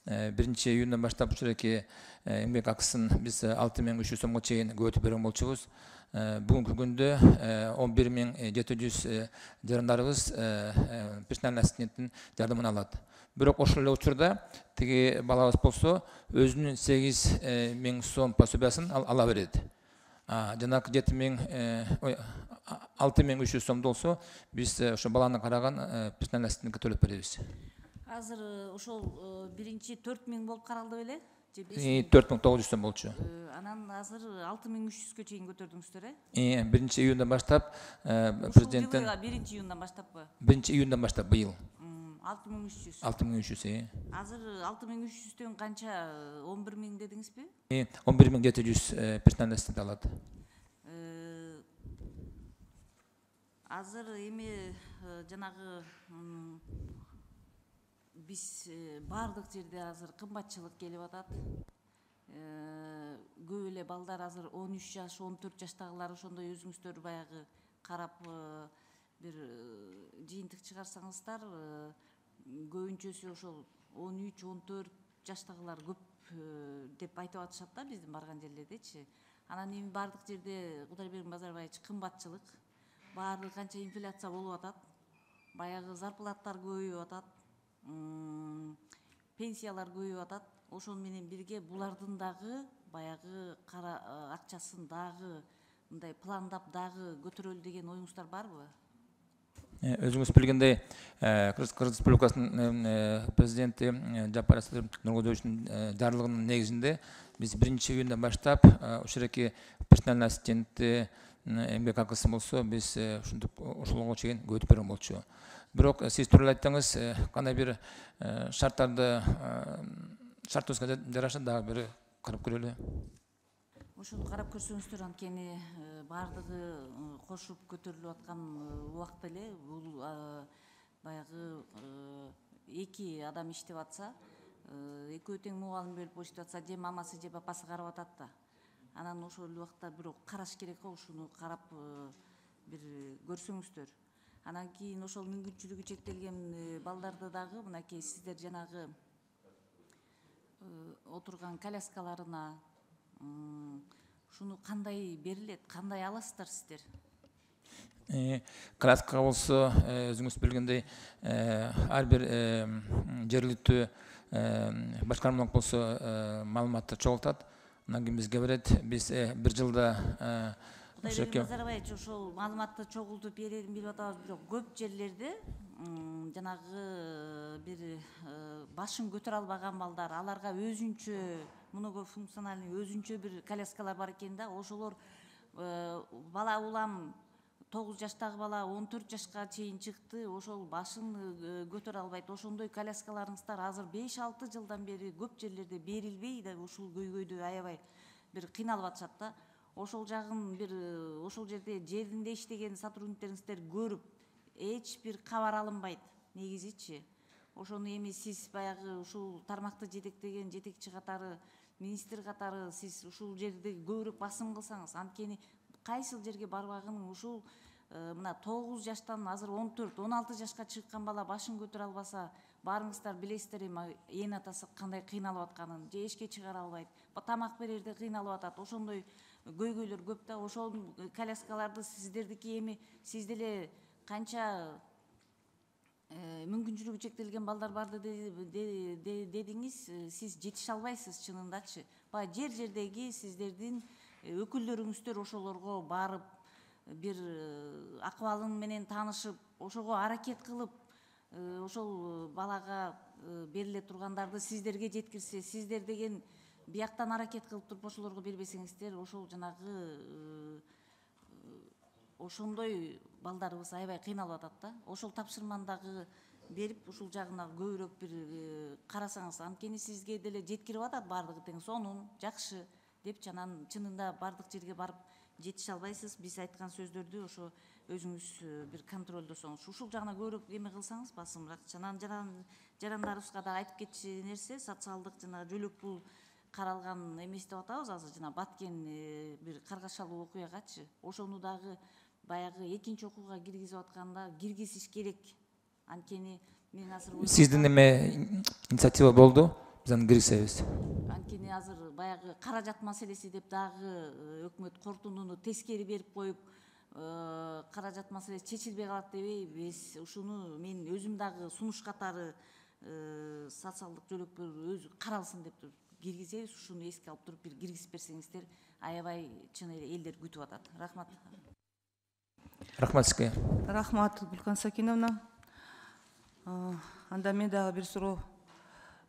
1 июндан баштап ушуреки эмгек акысын биз 6300 сомго чейин көбөйтүп берген болчубуз. Бүгүнкү күндө 11700 жарандарыбыз персоналдык ассистенттин жардамын алат. Бирок ошол эле учурда тиги балабыз болсо өзүнүн 8000 сом пособиясын ала берет. Жанагы 6300 сомду болсо биз ошо баланы караган персоналдык ассистентке төлөп беребиз. Азыр ошол биринчи 4000 болуп каралды беле? 4900 сом болчу. Анан азыр 6300гө чейин көтөрдүңүздөр, 1 июндан баштап президенттин 1 июндан баштаппы? 1 июндан баштап быйыл. 6300. 6300. Азыр 6300дөн канча 11000 дедиңизби? 11700 персоналдык ассистент алат. Азыр эми жанагы биз бардык жерде азыр кымбатчылык келип атат. Көп эле балдар азыр 13 жаш, 14 жаштагылар ошондой өзүңүздөр баягы карап бир жыйынтык чыгарсаңыздар, көбүнчөсү ошол 13-14 жаштагылар көп деп айтып атышат да биздин барган жерлердечи. Анан эми бардык жерде Кудайбек Мазарбаевич кымбатчылык, баардыгы канча инфляция болуп атат, баягы зарплаттар көбөйүп атат, пенсиялар көбөйүп атат. Ошол менен бирге булардын дагы баягы акчасын дагы мындай пландап дагы көтөрөлү деген оюңуздар барбы? Өзүңүз билгендей, Кыргыз Республикасынын президенти Жапар Нургузовичтин жарлыгынын негизинде биз 1 июндан баштап ушуреки персоналдык ассистентти эмгек акысы болсо биз ушинтип ошолго чейин көтүп берген болчу. Бирок сиз тууралуу айттыңыз, кандай бир шарттарды шартыбызга жараша дагы бир карап көрөлү. Ошону карап көрсөңүздөр, анткени баардыгы кошуп көтөрүлүп аткан убакта эле бул баягы эки адам иштеп атса, экөө тең мугалим берип иштеп атса, же мамасы же папасы карап атат да. Анан ошол убакта бирок караш керек го, ушуну карап бир көрсөңүздөр. Анан кийин ошол мүмкүнчүлүгү чектелген балдарды дагы мынакей сиздер жанагы отурган коляскаларына ушуну кандай берилет, кандай аласыздар сиздер? Коляска болсо, өзүңүз билгендей, ар бир жергиликтүү башкармалык болсо маалыматты чогултат. Анан кийин бизге берет. Биз бир жылда Кудайберген Назарбаевич ошол маалыматты чогултуп берерин билип атабыз, бирок көп жерлерде жанагы бир башын көтөрө албаган балдар, аларга өзүнчө многофункциональный өзүнчө бир коляскалар бар экен да. Ошолор бала улам 9 жаштагы бала 14 жашка чейин чыкты, ошол башын көтөрө албайт. Ошондой коляскаларыңыздар азыр 5-6 жылдан бери көп жерлерде берилбей да, ушул көйгөйдү аябай бир кыйналып атышат да. Ошол жагын бир ошол жерде жеринде иштеген сотрудниктериңиздер көрүп, эч бир кабар алынбайт негизичи. Ошону эми сиз баягы ушул тармакты жетектеген жетекчи катары, министр катары сиз ушул жерде көбүрөөк басым кылсаңыз, анткени кайсыл жерге барбагын ушул мына 9 жаштан азыр 14-16 жашка чыккан бала башын көтөрө албаса, баарыңыздар билесиздер эми эн атасы кандай кыйналып атканын, же эшикке чыгара албайт, тамак берерде кыйналып атат. Ошондой көйгөйлөр көп да. Ошол коляскаларды сиздердики эми сиз деле канча мүмкүнчүлүгү чектелген балдар бар дедиңиз, сиз жетише албайсыз чынындачы. Баягы жер-жердеги сиздердин өкүлдөрүңүздөр ошолорго барып, бир акыбалын менен таанышып, ошого аракет кылып, ошол балага бериле тургандарды сиздерге жеткирсе, сиздер деген бияктан аракет кылып туруп ошолорго бербесеңиздер, ошол жанагы ошондой балдарыбыз аябай кыйналып атат да. Ошол тапшырманы дагы берип, ушул жагына көбүрөөк бир карасаңыз, анткени сизге деле жеткирип атат баардыгы тең сонун, жакшы деп, анан чынында баардык жерге барып жетише албайсыз. Биз айткан сөздөрдү ошо өзүңүз бир контролдосоңуз, ушул жагына көбүрөөк эме кылсаңыз басымыраак. Анан жарандарыбызга да айтып кетчү нерсе, социалдык жана жөлөк пул каралган эмес деп атабыз азыр, жана баткен бир каргашалуу окуягачы. Ошону дагы баягы экинчи окууга киргизип атканда киргизиш керек. Анткени мен азыр сиздин эме инициатива болду, биз аны киргизебиз. Анткени азыр баягы каражат маселеси деп дагы өкмөт корутундуну тескери берип коюп, каражат маселеси чечилбей калат дебей, биз ушуну мен өзүм дагы сунуш катары социалдык жөлөкпөр өзү каралсын деп киргизебиз. Ушуну эске алып туруп бир киргизип берсеңиздер, аябай чын эле элдер күтүп атат. Рахмат. Рахмат сизге. Рахмат, Гүлкан Сакиновна. Анда мен дагы бир суроо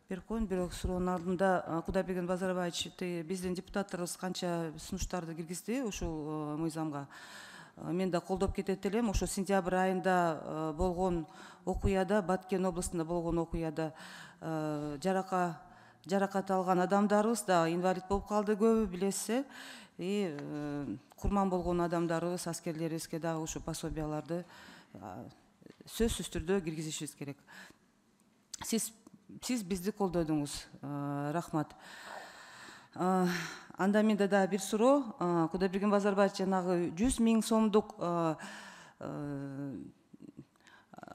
берип коеюн, бирок суроонун алдында Кудайберген Базарбаевич, биздин депутаттарыбыз канча сунуштарды киргизди ушул мыйзамга. Мен да колдоп кетет элем. Ошо сентябрь айында болгон окуяда, Баткен областында болгон окуяда жаракат алган адамдарыбыз да инвалид болуп калды, көбү билесиз. Курман болгон адамдарыбыз, аскерлерибизге дагы ушу пособияларды сөзсүз түрдө киргизишибиз керек. Сиз бизди колдодуңуз. Рахмат. Анда менде да бир суроо. Кудайберген Базарбаевич, жанагы 100 000 сомдук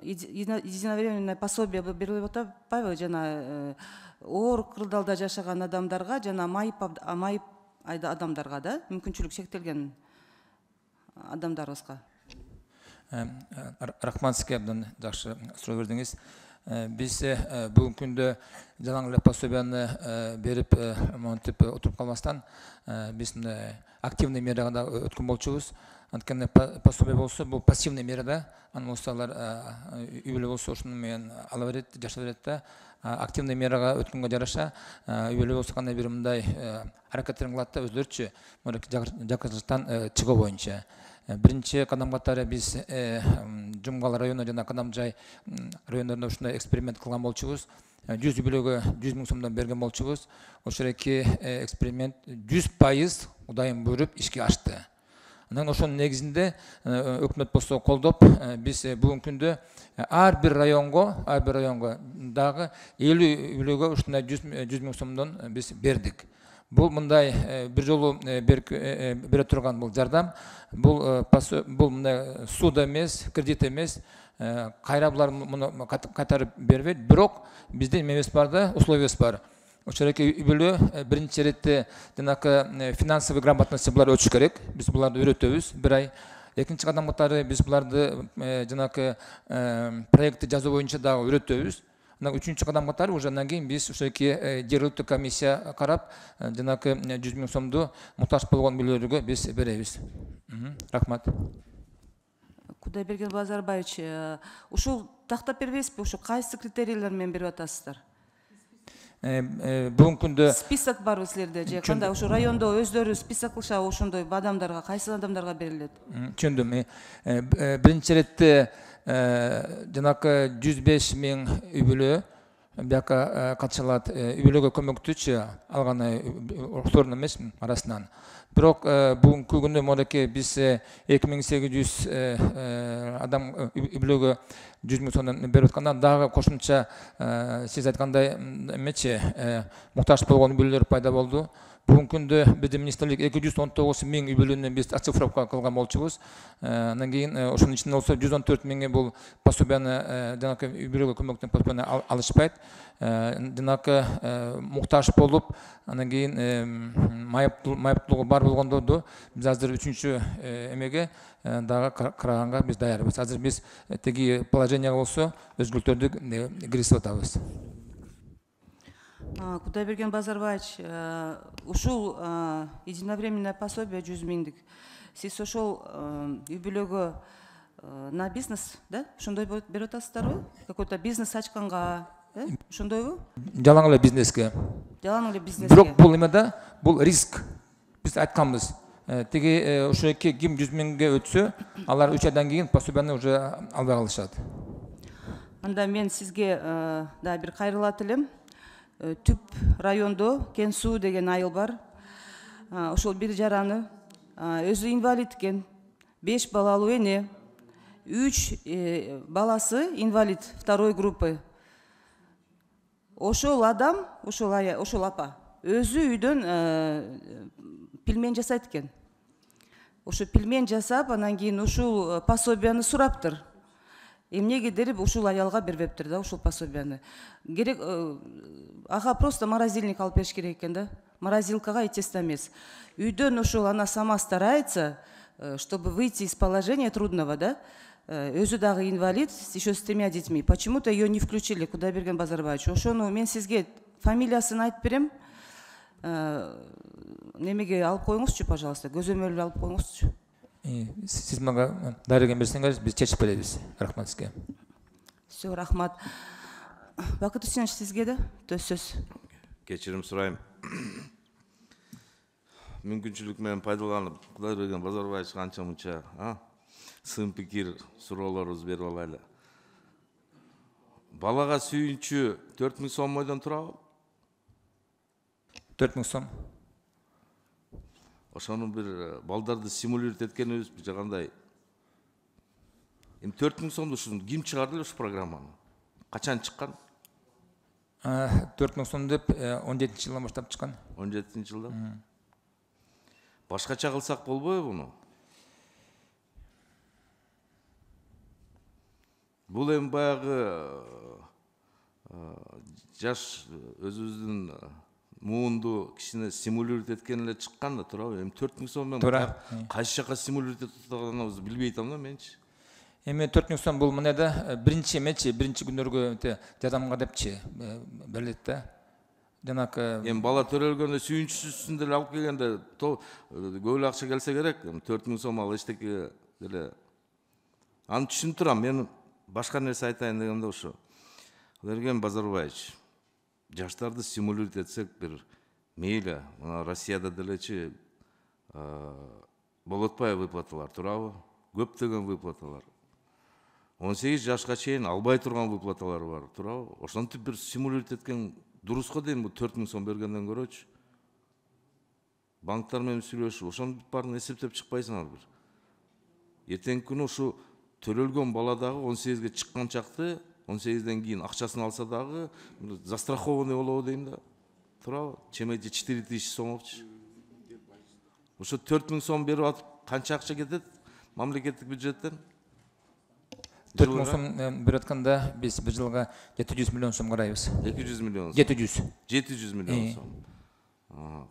единовременное пособие берилип атпайбы? Жана оор кырдаалда жашаган адамдарга, жана майып адамдарга да, мүмкүнчүлүк чектелген адамдарыбызга. Рахмат сизге, абдан жакшы суроо бердиңиз. Биз бүгүнкү күндө жалаң эле пособияны берип, монтип отуруп калбастан, биз активный мерага да өткөн болчубуз. Анткени пособие болсо, бул пассивный мерада, анан болсо алар үй бүлө болсо ошону менен ала берет, жаша берет да. Активный мерага өткөнгө жараша, үй бүлө болсо кандай бир мындай аракеттерин кылат да, өзлөрүчө жакыртыштан чыгуу боюнча. Биринчи кадам катары биз Жумгал району жана Кадамжай райондорунда ушундай эксперимент кылган болчубуз. 100 үйлөгө 100 000 сомдон берген болчубуз. Ошол эки эксперимент 100% удайым буйруп ишке ашты. Анан ошонун негизинде өкмөт болсо колдоп, биз бүгүнкү күндө ар бир районго дагы 50 үйлөгө ушундай 100 000 сомдон биз бердик. Бул мындай бир жолу бере турган бул жардам, бул мындай суда эмес, кредит эмес, кайра булар муну кайтарып бербейт, бирок биздин эмебиз бар да, условиябыз бар. Ошол эки үйлөө биринчи иретте жанакы финансовый грамотность булар өтүш керек. Биз буларды үйрөтөбүз бир ай. Экинчи кадам катары биз буларды жанакы проектти жазуу боюнча дагы үйрөтөбүз. Анан үчүнчү кадам катары уже андан кийин биз ошол эки жергиликтүү комиссия карап жанакы 100 000 сомду муктаж болгон үйлөргө биз беребиз. Рахмат. Кудайберген Базарбаевич, ушул тактап бербейсизби? Ушу кайсы критерийлер менен берип атасыздар? Бүгүнкү күндө список барбы силерде же кандай? Ушу райондо өздөрү список кылышабы ошондой адамдарга, кайсы адамдарга берилет? Түшүндүм. Биринчи иретте жанакы 105 000 үй-бүлө бияка катышалат. Үй-бүлөгө көмөктүчү алган орторун эмес арасынан. Бирок бүгүнкү күндө монеке биз 2800 адам үй-бүлөгө 100 000 сомдон берип аткандан дагы кошумча сиз айткандай эмечи муктаж болгон үй-бүлөлөр пайда болду. Бүгүнкү күндө биздин министрлик 219 000 үй-бүлөнү биз оцифровка кылган болчубуз. Андан кийин ошонун ичинде болсо 114 000 бул пособияны жанакы үй-бүлөгө көмөктөн пособияны алышпайт. Жанакы муктаж болуп, андан кийин майыптуулугу бар болгондорду биз азыр үчүнчү эмеге дагы караганга биз даярбыз. Азыр биз теги положенияга болсо өзгөртүүлөрдү киргизип атабыз. Кудайберген Базарбаевич, ушул единовременное пособие 100 000, сиз ошол үй-бүлөгө на бизнес, да? Ошондой берип атасыздарбы? Какой-то бизнес ачканга, ошондойбу? Жалаң эле бизнеске. Жалаң эле бизнеске. Бирок бул эмеде, бул риск. Биз айтканбыз. Теги ошо эки ким 100 000ге өтсө, алар 3 айдан кийин пособияны уже албай калышат. Анда мен сизге да бир кайрылат элем. Түп райондо Кен Суу деген айыл бар. Ошол бир жараны өзү инвалид экен. 5 балалуу эне. 3 баласы инвалид второй группы. Ошол адам, ошол апа өзү үйдөн пельмен жасайт экен. Ошо пельмен жасап, анан кийин ушул пособияны сураптыр. Эмнеге дерип ушул аялга бербептир да ушул пособияны. Керек ага просто морозильник алып бериш керек экен да. Морозилкага и тесто эмес. Үйдөн ушул она сама старается, чтобы выйти из положения трудного, да? Өзү дагы инвалид, еще с 3 детьми. Почему-то ее не включили, Кудайберген Базарбаевич. Ошону мен сизге фамилиясын айтып берем. Немеге алып коюңузчу, пожалуйста. Көзөмөлгө алып коюңузчу. Сиз мага дарыгын берсеңиз, биз чечип беребиз. Рахмат сизге. Все, рахмат. Бакыт Үсенович, сизге да сөз. Кечирим сурайм. Мүмкүнчүлүк менен пайдаланып, Кудайберген Базарбаевич канча мынча сын пикир суроолорубуз берип алайлы. Балага сүйүнчү 4 000 сом ойдон турабы? 4 000 сом. Ошону бир балдарды стимулировать эткенибиз же кандай? Эми 4 000 сомду ушуну ким чыгарды эле ушу программаны? Качан чыккан? 4 000 сом деп 17-жылдан баштап чыккан. 17-жылда. Башкача кылсак болбойбу буну? Бул эми баягы жаш өзүбүздүн муунду кичине стимулировать эткен эле чыккан да туурабы? Эми 4 000 сом менен кайсы жака стимулировать этип атганыбызды билбей атам да менчи. Эми 4 000 сом бул мына да биринчи күндөргө жардамга депчи берилет да. Жанакы Эми бала төрөлгөндө сүйүнчүсүн деле алып келгенде көп эле акча келсе керек. 4 000 сом ал эчтеке деле. Аны түшүнүп турам. Мен башка нерсе айтайын дегенде ошо. Кудайберген Базарбаевич, жаштарды стимулировать этсек бир мейли, Россияда делечи болот атпайбы выплаталар, туурабы? Көптөгөн выплаталар. 18 жашка чейин албай турган выплаталар бар, туурабы? Ошентип бир стимулировать эткен дурус го дейм, бул 4000 сом бергенден көрөчү. Банктар менен сүйлөшүп, ошонун баарын эсептеп чыкпайсыңар бир. Эртеңки күнү ушу төлөлгөн бала дагы 18ге чыккан чакты, 18ден кийин акчасын алса дагы застрахованный болобу дейм да. Туурабы? Чемейти 4000 сомчу. Ошо 4000 сом берип атып, канча акча кетет мамлекеттик бюджеттен? 4000 сом берип атканда биз бир жылга 700 миллион сом карайбыз. 200 миллион сом. 700 миллион сом.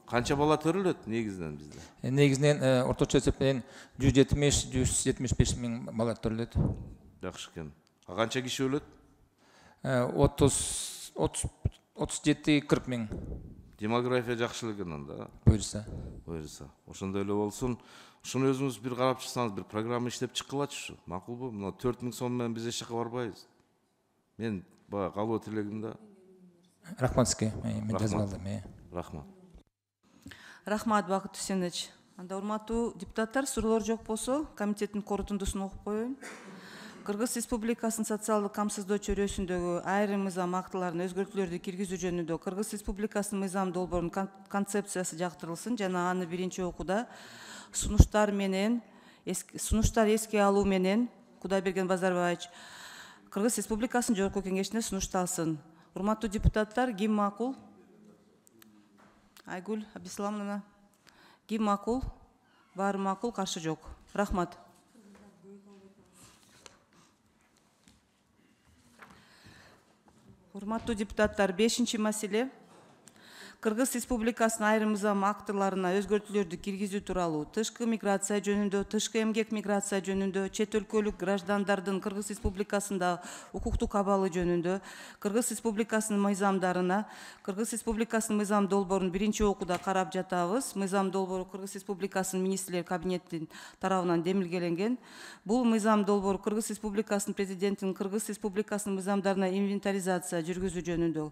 Канча бала төрөлөт негизинен бизде? Негизинен орточо эсеппен 170-175 миң бала төрөлөт. Жакшы экен. Канча киши өлөт? 37-40 миң. Демография жакшы экен анда. Буюрса. Ошондой эле болсун. Ушуну өзүңүз бир карап чыксаңыз, бир программа иштеп чыккылачы. Макулбу? Мына 4000 сом менен биз эч жака барбайбыз. Мен баягы калуу тилегим да. Рахмат сизге. Мен жазып алдым. Рахмат. Рахмат, Бакыт Үсенович. Анда урматтуу депутаттар, суроолор жок болсо, комитеттин корутундусун окуп коеюн. Кыргыз Республикасынын социалдык камсыздоо чөйрөсүндөгү айрым мыйзам актыларына өзгөртүүлөрдү киргизүү жөнүндө Кыргыз Республикасынын мыйзам долбоорунун концепциясы жактырылсын жана аны биринчи окууда сунуштар эске алуу менен Кудайберген Базарбаевич Кыргыз Республикасынын Жогорку Кеңешине сунушталсын. Урматтуу депутаттар, ким макул? Айгүл Абдисаламовна. Ким макул? Баары макул, каршы жок. Рахмат. Урматтуу депутаттар, 5-чи маселе. Кыргыз Республикасынын айрым мыйзам актыларына өзгөртүүлөрдү киргизүү тууралуу тышкы миграция жөнүндө, тышкы эмгек миграция жөнүндө, чет өлкөлүк граждандардын Кыргыз Республикасында укуктук абалы жөнүндө, Кыргыз Республикасынын мыйзамдарына, Кыргыз Республикасынын мыйзам долбоорун биринчи окууда карап жатабыз. Мыйзам долбоору Кыргыз Республикасынын министрлер кабинеттин тарабынан демилгеленген. Бул мыйзам долбоору Кыргыз Республикасынын президентинин Кыргыз Республикасынын мыйзамдарына инвентаризация жүргүзүү жөнүндө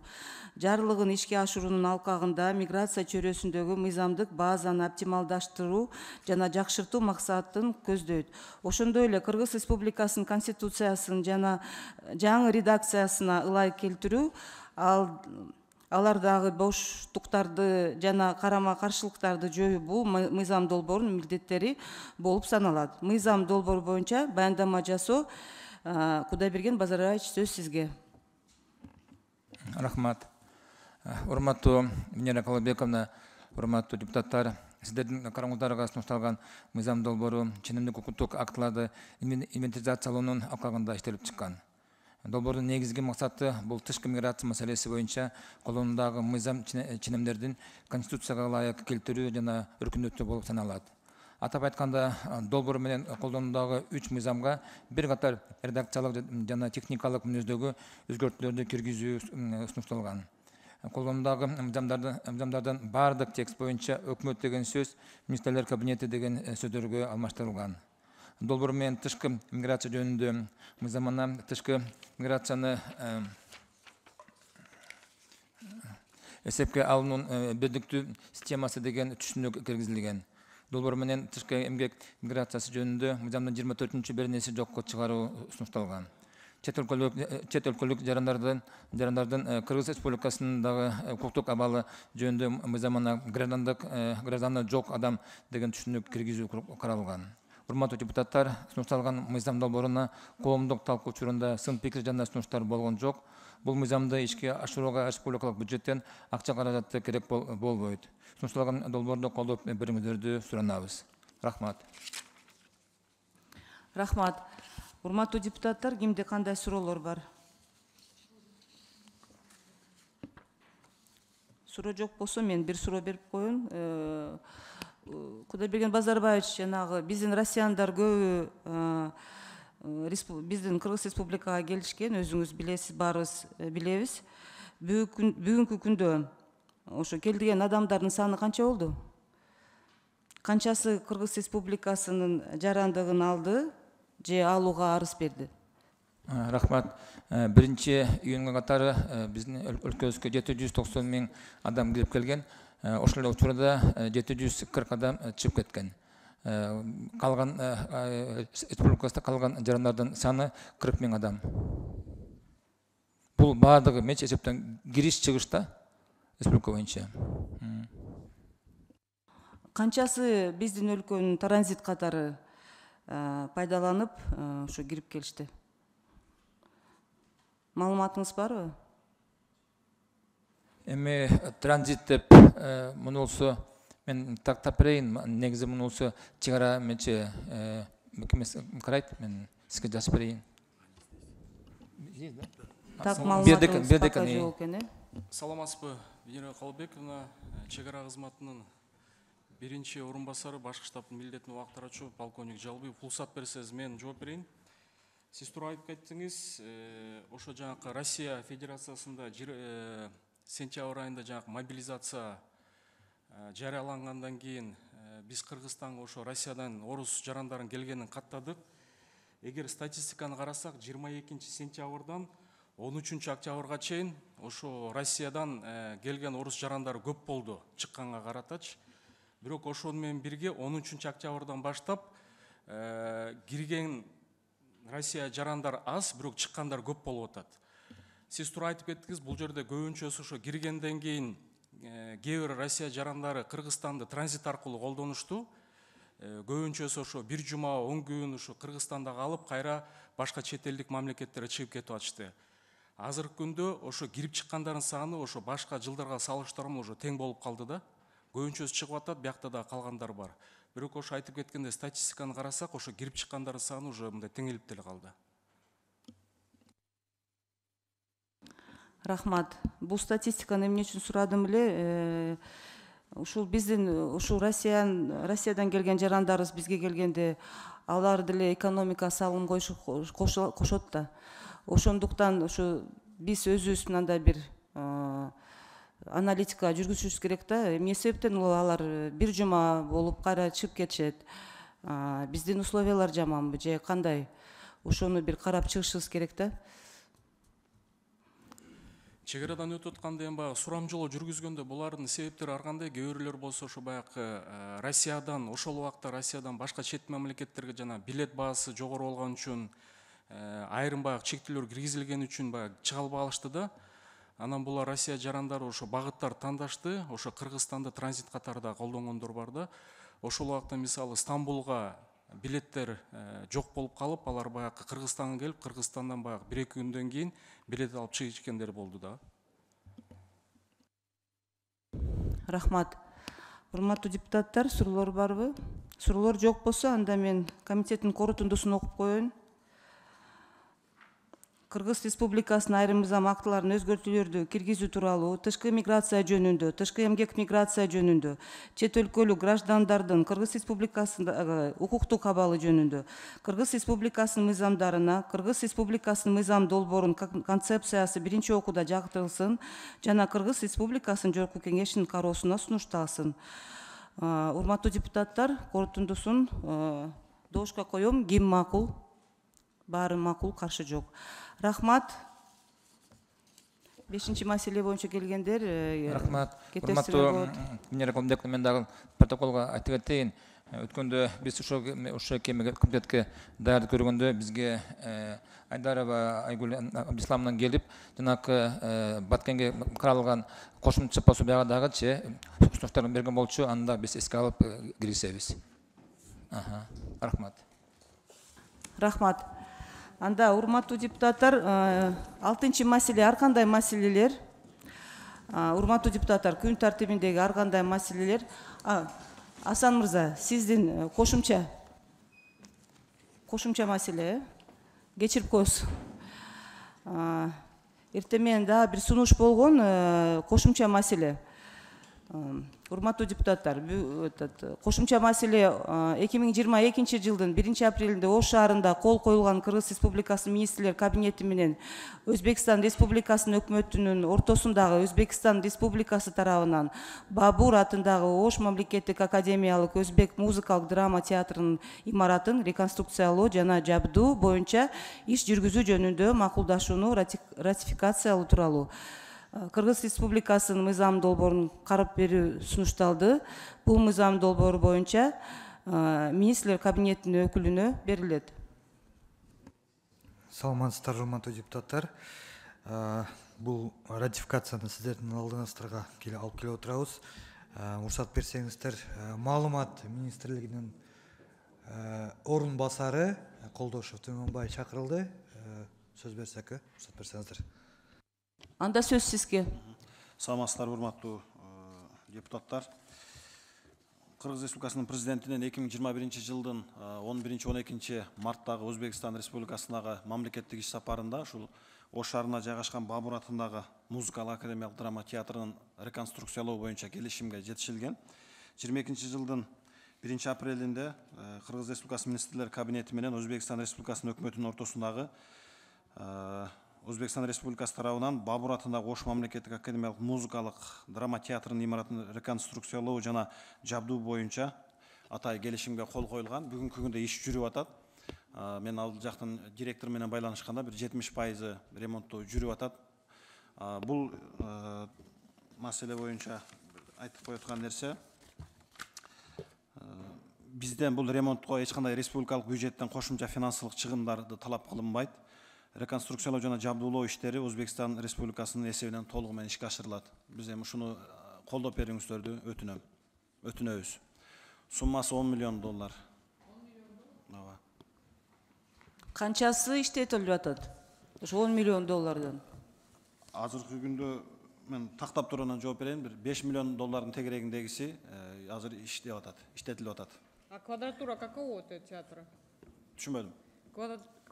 жарлыгын ишке ашыруунун алкагында миграция чөйрөсүндөгү мыйзамдык базаны оптималдаштыруу жана жакшыртуу максатын көздөйт. Ошондой эле Кыргыз Республикасынын конституциясынын жана жаңы редакциясына ылайык келтирүү, алардагы боштуктарды жана карама каршылыктарды жоюу бул мыйзам долбоорунун милдеттери болуп саналат. Мыйзам долбоору боюнча баяндама жасоо Кудайберген Базарбаевич, сөз сизге. Рахмат. Урматтуу Венера Калыбековна, урматтуу депутаттар, сиздердин караңыздарга сунушталган мыйзам долбоору ченемдик укуктук актыларды инвентаризациялоонун алкагында иштелип чыккан. Долбоордун негизги максаты бул тышкы миграция маселеси боюнча колунундагы мыйзам ченемдердин конституцияга ылайык келтирүү жана өркүндөтүү болуп саналат. Атап айтканда, долбоор менен колдонуудагы 3 мыйзамга бир катар редакциялык жана техникалык мүнөздөгү өзгөртүүлөрдү киргизүү сунушталган. Колдонуудагы мыйзамдардан бардык текст боюнча өкмөт деген сөз министрлер кабинети деген сөздөргө алмаштырылган. Долбоор менен тышкы миграция жөнүндө мыйзамына тышкы миграцияны эсепке алуунун бирдиктүү системасы деген түшүнүк киргизилген. Долбоор менен тышкы эмгек миграциясы жөнүндө мыйзамдын 24-чү беренеси жокко чыгаруу сунушталган. Чет өлкөлүк жарандардын Кыргыз Республикасындагы укуктук абалы жөнүндө мыйзамына гражданы жок адам деген түшүнүк киргизүү каралган. Урматтуу депутаттар, сунушталган мыйзам долбооруна коомдук талкуу учурунда сын пикир жана сунуштар болгон жок. Бул мыйзамды ишке ашырууга республикалык бюджеттен акча каражаты керек болбойт. Сунушталган долбоорду колдоп бериңиздерди суранабыз. Рахмат. Рахмат. Урматтуу депутаттар, кимде кандай суроолор бар? Суроо жок болсо мен бир суроо берип коеюн. Кудайберген Базарбаевич, жанагы биздин россияндар көбү биздин Кыргыз Республикага келишкен, өзүңүз билесиз, баарыбыз билебиз. Бүгүнкү күндө ошо келген адамдардын саны канча болду? Канчасы Кыргыз Республикасынын жарандыгын алды же алууга арыз берди? Рахмат. 1-июнга катары биздин өлкөбүзгө 790 миң адам кирип келген. Ошол эле учурда 740 адам чыгып кеткен. Қалған республикасында қалған жарандардың саны 40 000 адам. Бұл бардығы менше есептен кириш чыгышта республика боюнча. Канчасы биздин өлкөнүн транзит катары пайдаланып ошо кирип келишти? Маалыматыңыз барбы? Эми транзит деп муну болсо мен тактап берейин. Негизи муну болсо чыгара менче мекемеси карайт. Мен сизге жазып берейин. Так, маалыматыңыз пока жок экен. Саламатсызбы, Венера Калыбековна, чегара кызматынын биринчи орун басары башкы штабтын милдетин убактырачу полковник Жалбиев. Пулсат берсеңиз мен жооп берейин. Сиз туура айтып кеттиңиз, ошо жанакы Россия Федерациясында сентябрь айында жанакы мобилизация жарыялангандан кийин биз Кыргызстанга ошо Россиядан орус жарандарын келгенин каттадык. Эгер статистиканы карасак, 22 сентябрдан 13 октябрга чейин ошо Россиядан келген орус жарандары көп болду, чыкканга каратачы. Бирок ошону менен бирге 13 октябрдан баштап кирген Россия жарандар аз, бирок чыккандар көп болуп атат. Сиз туура айтып кеттиңиз, бул жерде көбүнчөсү ошо киргенден кийин кээ бир Россия жарандары Кыргызстанды транзит аркылуу колдонушту. Көбүнчөсү ошо 1 жума 10 күн ошо Кыргызстанда калып, кайра башка чет элдик мамлекеттерге чыгып кетип атышты. Азыркы күндө ошо кирип чыккандардын саны ошо башка жылдарга салыштырмалуу ошо тең болуп калды да. Көбүнчөсү чыгып атат, биякта да калгандар бар. Бирок ошо айтып кеткенде статистиканы карасак, ошо кирип чыккандардын саны уже мындай теңелип деле калды. Рахмат. Бул статистиканы эмне үчүн сурадым эле? Ушул биздин ушул Россиядан келген жарандарыбыз бизге келгенде алар деле экономика салым кошот да. Ошондуктан ушу биз өзүбүз мындай бир аналитика жүргүзүшүбүз керек да. Эмне себептен алар 1 жума болуп кайра чыгып кетишет? Биздин условиялар жаманбы же кандай? Ошону бир карап чыгышыбыз керек да. Чегарадан өтүп атканда эми баягы сурамжылоо жүргүзгөндө булардын себептери ар кандай? Кээ бирлер болсо ошо баягы Россиядан, ошол убакта Россиядан башка чет мамлекеттерге жана билет баасы жогору болгон үчүн айрым баягы чектөөлөр киргизилген үчүн баягы чыга албай калышты да. Анан булар Россия жарандары ошо багыттар тандашты, ошо Кыргызстанды транзит катарда колдонгондор бар да. Ошол убакта мисалы Стамбулга билеттер жок болуп калып, алар баягы Кыргызстанга келип, Кыргызстандан баягы 1-2 күндөн кийин билет алып чыгышкендер болду да. Рахмат. Урматтуу депутаттар, суроолор барбы? Суроолор жок болсо, анда мен комитеттин корутундусун окуп коеюн. Кыргыз Республикасынын айрым мыйзам актыларын өзгөртүүлөрдү киргизүү тууралуу тышкы миграция жөнүндө, тышкы эмгек миграция жөнүндө, чет өлкөлүк граждандардын Кыргыз Республикасындагы укуктук абалы жөнүндө, Кыргыз Республикасынын мыйзамдарына, Кыргыз Республикасынын мыйзам долбоорунун концепциясы биринчи окууда жактырылсын жана Кыргыз Республикасынын Жогорку Кеңешинин кароосуна сунушталсын. Урматтуу депутаттар, корутундусун добушка коем. Ким макул? Баары макул, каршы жок. Рахмат. 5-чи маселе боюнча келгендер. Рахмат. Урматтуу Венера Калыбековна, мен дагы протоколго айтып кетейин. Өткөндө биз ошо комитетке даярдык көргөндө бизге Айдарова Айгүл Абдисламовна келип, жанакы Баткенге каралган кошумча пособияга дагы сунуштарын берген болчу, аны да биз эске алып киргизебиз. Рахмат. Рахмат. Анда, урматтуу депутаттар, 6-чы маселе ар кандай маселелер? Урматтуу депутаттар, күн тартибиндеги ар кандай маселелер? Асан мырза, сиздин кошумча маселе, кечирип коесуз. Эртең менен да бир сунуш болгон кошумча маселе. Урматтуу депутаттар, кошумча маселе 2022 жылдын 1 апрелинде Ош шаарында кол коюлган Кыргыз Республикасынын министрлер кабинети менен Өзбекстан Республикасынын өкмөтүнүн ортосундагы Өзбекстан Республикасы тарабынан Бабур атындагы Ош мамлекеттик академиялык өзбек музыкалык драма театрынын имаратын реконструкциялоо жана жабдуу боюнча иш жүргүзүү жөнүндө макулдашууну ратификациялоо тууралуу Кыргыз Республикасынын мыйзам долбоорун карап берүү сунушталды. Бул мыйзам долбоору боюнча министрлер кабинетінің өкіліне беріледі. Саламатсыздар, урматтуу депутаттар. Бұл ратификацияны сіздердің алдыңыздарга алып келіп отырабыз. Уруксат берсеңиздер, маалымат министрлигинин орун басары Колдошев Төмөнбай чакырылды. Сөз берсек, уруксат берсеңиздер. Анда сөз сизге. Саламатсыздар, урматтуу депутаттар. Кыргыз Республикасынын президентинин 2021 жылдын 11-12 марттагы Өзбекстан Республикасынагы мамлекеттик иш сапарында ушул Ош шаарына жайгашкан Бабур атындагы музыкалык академиялык драма театрынын реконструкциялоо боюнча келишимге жетишилген. 22 жылдын 1 апрелинде Кыргыз Республикасы министрлер кабинети менен Өзбекстан Республикасынын өкмөтүнүн ортосундагы Өзбекстан Республикасы тарабынан Бабур атындагы Ош мамлекеттик академиялык музыкалык драма театрынын имаратын реконструкциялоо жана жабдуу боюнча атай келишимге кол коюлган. Бүгүнкү күндө иш жүрүп атат. Мен ал жактын директор менен байланышканда бир 70% ремонттоо жүрүп атат. Бул маселе боюнча айтып коюткан нерсе, бизден бул ремонтко эч кандай республикалык бюджеттен кошумча финансылык чыгымдарды талап кылынбайт. Реконструкциялоо жана жабдуулоо иштери Өзбекстан Республикасынын эсебинен толугу менен ишке ашырылат. Биз эми ушуну колдоп берүүңүздөрдү өтүнөбүз. Суммасы $10 миллион. Ооба. Канчасы иштетилип атат? Ошо $10 миллион. Азыркы күндө мен тактап туруудан жооп берейин. Бир $5 миллион тегерегиндегиси азыр иштеп атат, иштетилип атат. А квадратура какого это театра? Түшүнбөдүм.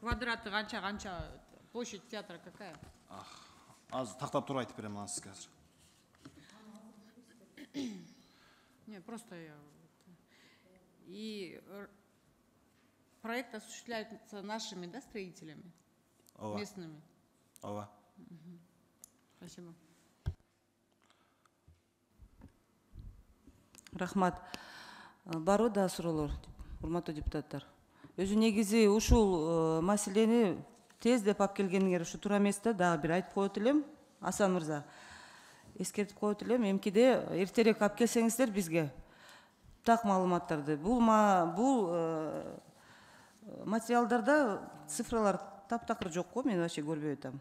Квадраты канча, площадь театра какая? Азыр тактап туруп айтып берем сизге азыр. Не, просто я... И проект осуществляется нашими, да, строителями? Ооба. Местными? Ооба. Спасибо. Рахмат. Бару да суроолор, урматтуу депутаттар. Өзү негизи ушул маселени тездеп алып келгениңер ушу туура эмес да, дагы бир айтып коет элем. Асан мырза, эскертип коет элем, эмкиде эртерээк алып келсеңиздер бизге так маалыматтарды. Бул материалдарда цифралар таптакыр жок го, мен вообще көрбөй атам.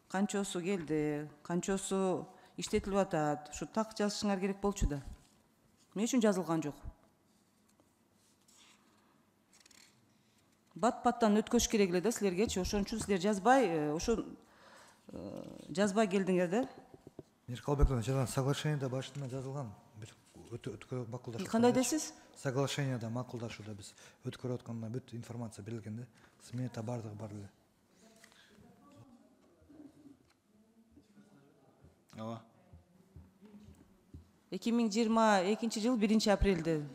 Канчосу келди, канчосу иштетилип атат, ушу так жазышыңар керек болчу да. Эмне үчүн жазылган жок? Бат-баттан өткөш керек эле да силергечи, ошон үчүн силер жазбай келдиңер да. Миркалбековна, жана соглашениеде башында жазылган. Өткөрүп макулдашуу. Кандай дейсиз? Соглашениеде макулдашууда биз өткөрүп атканда бүт информация берилген да. Смета бардыгы бар эле. Ооба. 2022 жыл 1 апрелде.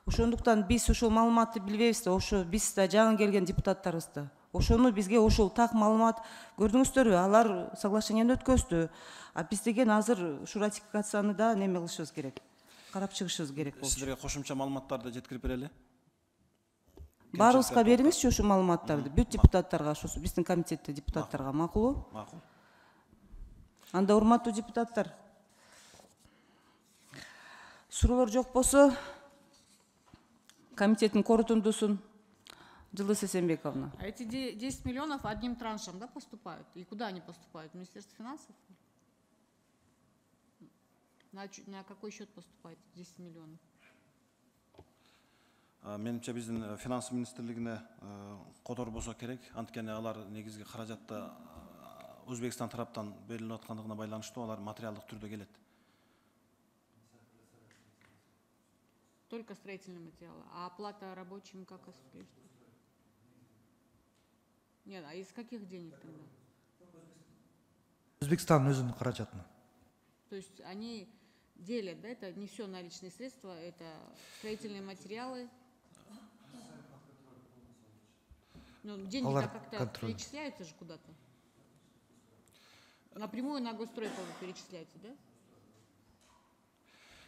Ошондуктан биз ошол маалыматты билбейбиз да, ошо биз да жаңы келген депутаттарыбыз да. Ошону бизге ошол так маалымат көрдүңүздөрбү? Алар соглашениени өткөздү. А биз деген азыр ушу ратификацияны да неме кылышыбыз керек. Карап чыгышыбыз керек болчу. Сиздерге кошумча маалыматтарды жеткирип берели? Баарыбызга бериңизчи ошол маалыматтарды. Бүт депутаттарга, ошо биздин комитетте депутаттарга макулбу? Макул. Анда урматтуу депутаттар, суроолор жок болсо, комитеттин корутундусун Жылы Сесенбековна. А эти 10 миллионов одним траншем, да, поступают? И куда они поступают? В Министерство финансов? На какой счет поступает 10 миллионов? Менимче биздин финанс министрлигине котор болсо керек. Анткени алар негизги каражатты Өзбекстан тараптан берилип аткандыгына байланыштуу алар материалдык түрдө келет. Только строительные материалы. А оплата рабочим как осуществляется? Нет, а из каких денег тогда? Өзбекстан өзүнүн каражатына. То есть они делят, да, это не все наличные средства, это строительные материалы. Но деньги-то как-то перечисляются же куда-то. Напрямую на госстрой перечисляется, да?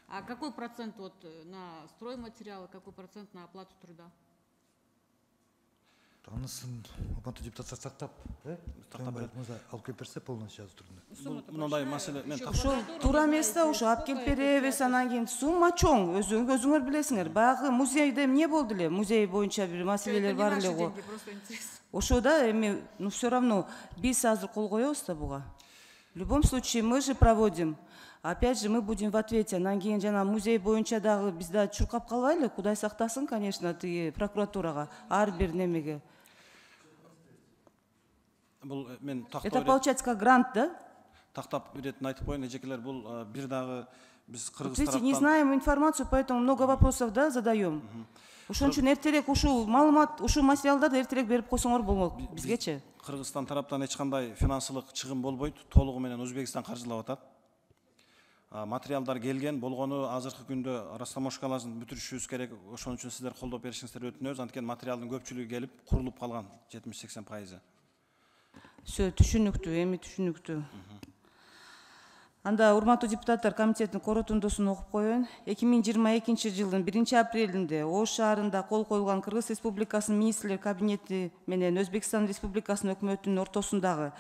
А какой процент вот на стройматериалы, какой процент на оплату труда? Аны анысын урматтуу депутаттар сактап, алып келип берсе полностью жазып тургунда. Мындай маселе мен Ошол туура эмес да, ошо алып келип беребиз, анан кийин сумма чоң, өзүңөр билесиңер. Баягы музейде эмне болду эле? Музей боюнча бир маселелер бар эле го. Ошо да эми, ну все равно биз азыр кол коебуз да буга. В любом случае мы же проводим. Опять же мы будем в ответе. Анан кийин жана музей боюнча дагы биз да чуркап калбайлы, Кудай сактасын, конечно, тиги прокуратурага, ар бир немеге. Бул мен Это получается как грант, да? тактап беретин айтып коеюн, эжекелер, бул бир дагы биз кыргыз Видите, не тараптан знаем информацию, поэтому много вопросов, да, задаем. Ошон үчүн эртерээк ушул маалымат, ушул материалдарды эртерээк берип койсоңор болмок бизгечи. Кыргызстан тараптан эч кандай финансылык чыгым болбойт, толугу менен Өзбекстан каржылап атат. Материалдар келген, болгону азыркы күндө растамошкаларын бүтүрүшүбүз керек. Ошон үчүн сиздер колдоп беришиңиздерди өтүнөбүз. Анткени материалдын көпчүлүгү келип, курулуп калган 70-80%. Все, түшүнүктүү, эми түшүнүктүү. Анда урматтуу депутаттар, комитеттин корутундусун окуп коеюн. 2022 жылдын 1-апрелинде Ош шаарында кол коюлган Кыргыз Республикасынын министрлер кабинети менен Өзбекстан Республикасынын өкмөтүнүн ортосундагы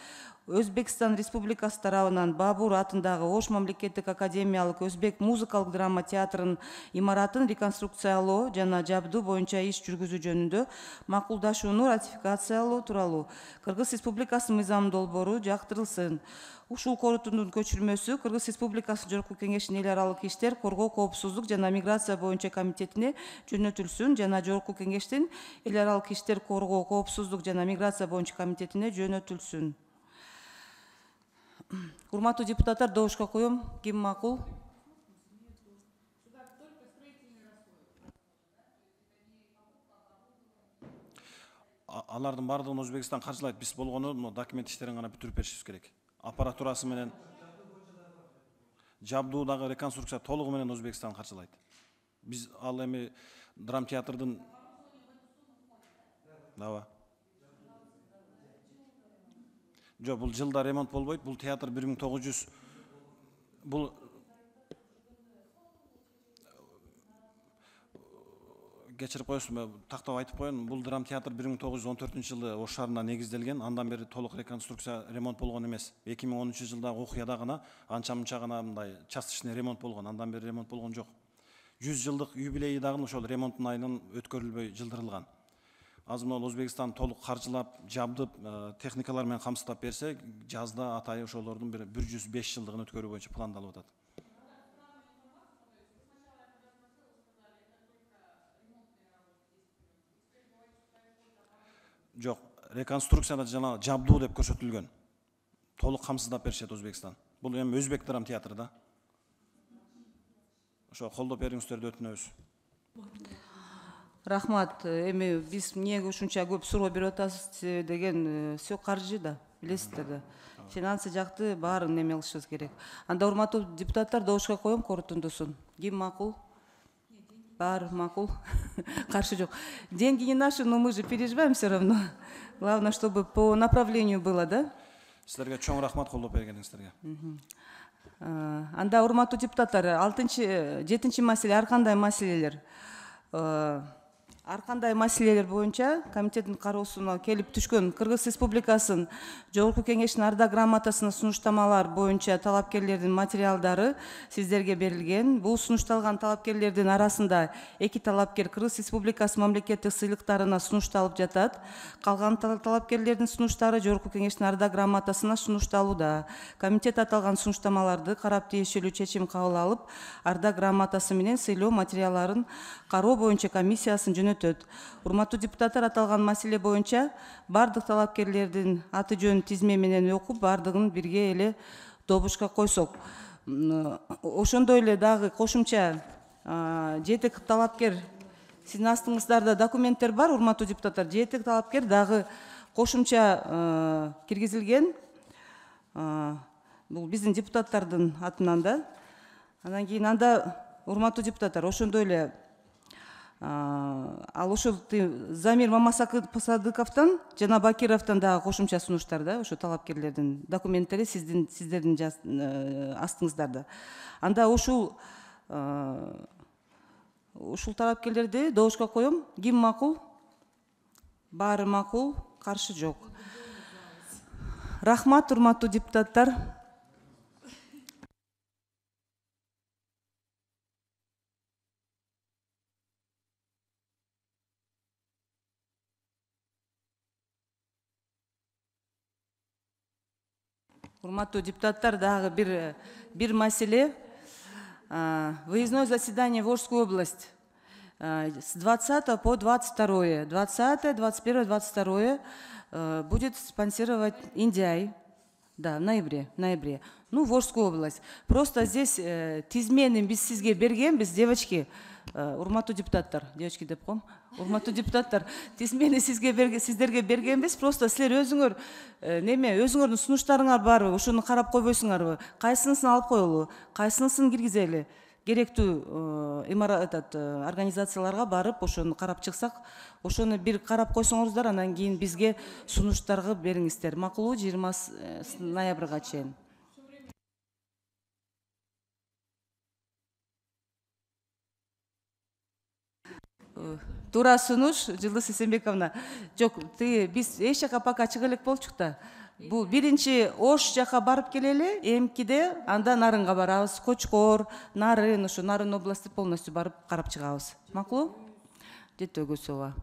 Өзбекстан Республикасы тарабынан Бабур атындагы Ош мамлекеттик академиялык өзбек музыкалык драма театрынын имаратын реконструкциялоо жана жабдуу боюнча иш жүргүзүү жөнүндө макулдашууну ратификациялоо тууралуу Кыргыз Республикасынын мыйзам долбоору жактырылсын. Ушул корутундун көчүрмөсү Кыргыз Республикасы Жогорку Кеңешинин эл аралык иштер, коргоо, коопсуздук жана миграция боюнча комитетине жөнөтүлсүн жана Жогорку Кеңештин эл аралык иштер, коргоо, коопсуздук жана миграция боюнча комитетине жөнөтүлсүн. Урматтуу депутаттар, добушка коем. Ким макул? Алардын бардыгын Өзбекстан каржылайт. Биз болгону документ иштерин гана бүтүрүп беришибиз керек. Аппаратурасы менен жабдуудагы реконструкция толугу менен Өзбекстан каржылайт. Биз ал эми драм театрдын Жок, бул жылда ремонт болбойт. Бул театр 1900 бул кечирип коесузбу, тактап айтып коеюн. Бул драм театр 1914-жылы Ош шаарында негизделген. Андан бери толук реконструкция, ремонт болгон эмес. 2013-жылдагы окуяда гана анча-мынча гана мындай частичный ремонт болгон. Андан бери ремонт болгон жок. 100 жылдык юбилейи дагы ошол ремонттун айынан өткөрүлбөй жылдырылган. Азыр мына Өзбекстан толук каржылап, жабдып, техникалар менен камсыздап берсе, жазда атайы ошолордун бир 105 жылдыгын өткөрүү боюнча пландалып атат. Жок, реконструкцияда жана жабдуу деп көрсөтүлгөн. Толук камсыздап беришет Өзбекстан. Бул эми өзбек драм театры да. Ошо колдоп бериңиздерди өтүнөбүз. Рахмат. Эми биз эмнеге ушунча көп суроо берип атасыз деген все каржы да, билесиздер да. Финансы жакты баарын неме кылышыбыз керек. Анда урматтуу депутаттар, добушка коем корутундусун. Ким макул? Бар макул. Каршы жок. Деньги не наши, но мы же переживаем все равно. Главное, чтобы по направлению было, да? Силерге чоң рахмат колдоп бергениңиздерге. Анда урматтуу депутаттар, 7-чи маселе ар кандай маселелер? Ар кандай маселелер боюнча комитеттин кароосуна келип түшкөн Кыргыз Республикасынын Жогорку Кеңешинин Арда грамотасына сунуштамалар боюнча талапкерлердин материалдары сиздерге берилген. Бул сунушталган талапкерлердин арасында 2 талапкер Кыргыз Республикасы мамлекеттик сыйлыктарына сунушталып жатат. Калган талапкерлердин сунуштары Жогорку Кеңештин Арда грамотасына сунушталууда. Комитет аталган сунуштамаларды карап тиешелүү чечим кабыл алып, Арда грамотасы менен сыйлоо материалдарын кароо боюнча комиссиясын жөнөтөт. Урматтуу депутаттар, аталган маселе боюнча бардык талапкерлердин аты жөнүн тизме менен окуп, бардыгын бирге эле добушка койсок. Ошондой эле дагы кошумча 7 талапкер, сиздин астыңыздарда документтер бар, урматтуу депутаттар, 7 талапкер дагы кошумча киргизилген. Бул биздин депутаттардын атынан да. Андан кийин анда урматтуу депутаттар, ошондой эле ал ошол Замир Мамасадыковдон жана Бакировдон дагы кошумча сунуштар да, ошо талапкерлердин документтери сиздердин астыңыздарда. Анда ушул талапкерлерди добушка коем. Ким макул? Баары макул, каршы жок. Рахмат, урматтуу депутаттар. Урматтуу депутаттар, дагы бир маселе. Выездное заседание в Волжскую область с 20 по 22, 20, 21, 22 будет спонсировать Индиай. Да, в ноябре. Ну, Волжскую область. Просто здесь тизменин биз сизге бергенбиз, девочки, урматтуу депутаттар, девочки деп коем. Урматтуу депутаттар, тизмени сиздерге бергенбиз, просто силер өзүңөр өзүңөрдүн сунуштарыңар барбы, ошону карап койбойсуңарбы? Кайсынысын алып коелу, кайсынысын киргизели? Керектүү организацияларга барып, ошону карап чыксак, ошону бир карап койсоңуздар, анан кийин бизге сунуштарга бериңиздер. Макулу 20 ноябрга чейин. Туура сунуш, Жылдыз Эсенбековна. Жок, биз эч жака пока чыга элек болчук да. Бул биринчи Ош жака барып келели, эмкиде андан Нарынга барабыз. Кочкор, Нарын, ошо Нарын областы полностью барып карап чыгабыз. Макулу? Жети Өгөсова.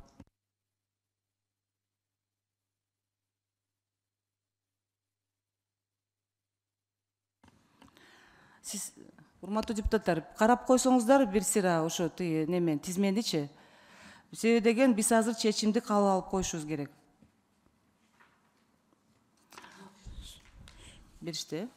Сиз, урматтуу депутаттар, карап койсоңуздар бир сыра ошо тизмендичи. Себеби деген биз азыр чечимди кабыл алып коюшубуз керек. Беришти.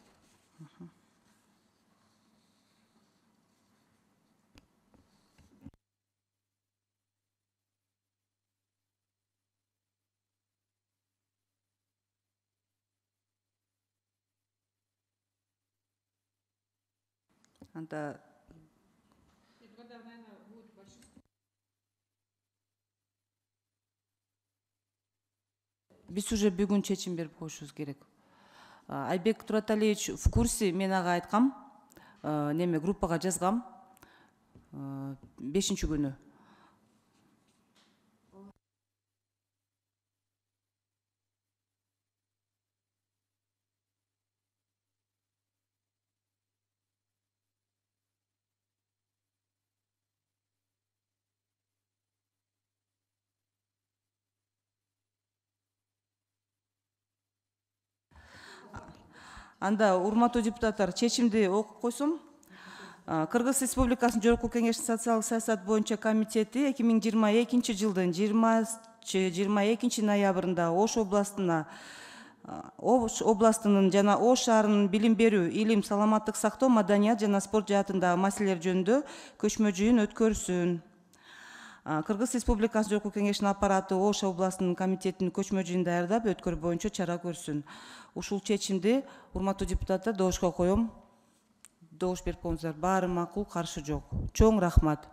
Анда биз уже бүгүн чечим берип коюшубуз керек. Айбек Тураталиевич в курсе, мен ага айткам, группага жазгам 5-ші күнү. Анда, урматтуу депутаттар, чечимди окуп койсом. Кыргыз Республикасынын Жогорку Кеңештин социалдык саясат боюнча комитети 2022 жылдын 22 ноябрында Ош областынын жана Ош шаарынын билим берүү, илим, саламаттык сактоо, маданият жана спорт жаатындагы маселелер жөнүндө көчмө жыйын өткөрсүн. Кыргыз Республикасынын Жогорку Кеңештин аппараты Ош областынын комитетинин көчмө жыйын даярдап, өткөрүү боюнча чара көрсүн. Ушул чечимди, урматтуу депутаттар, добушка коем. Добуш берип коюңуздар. Баары макул, каршы жок. Чоң рахмат.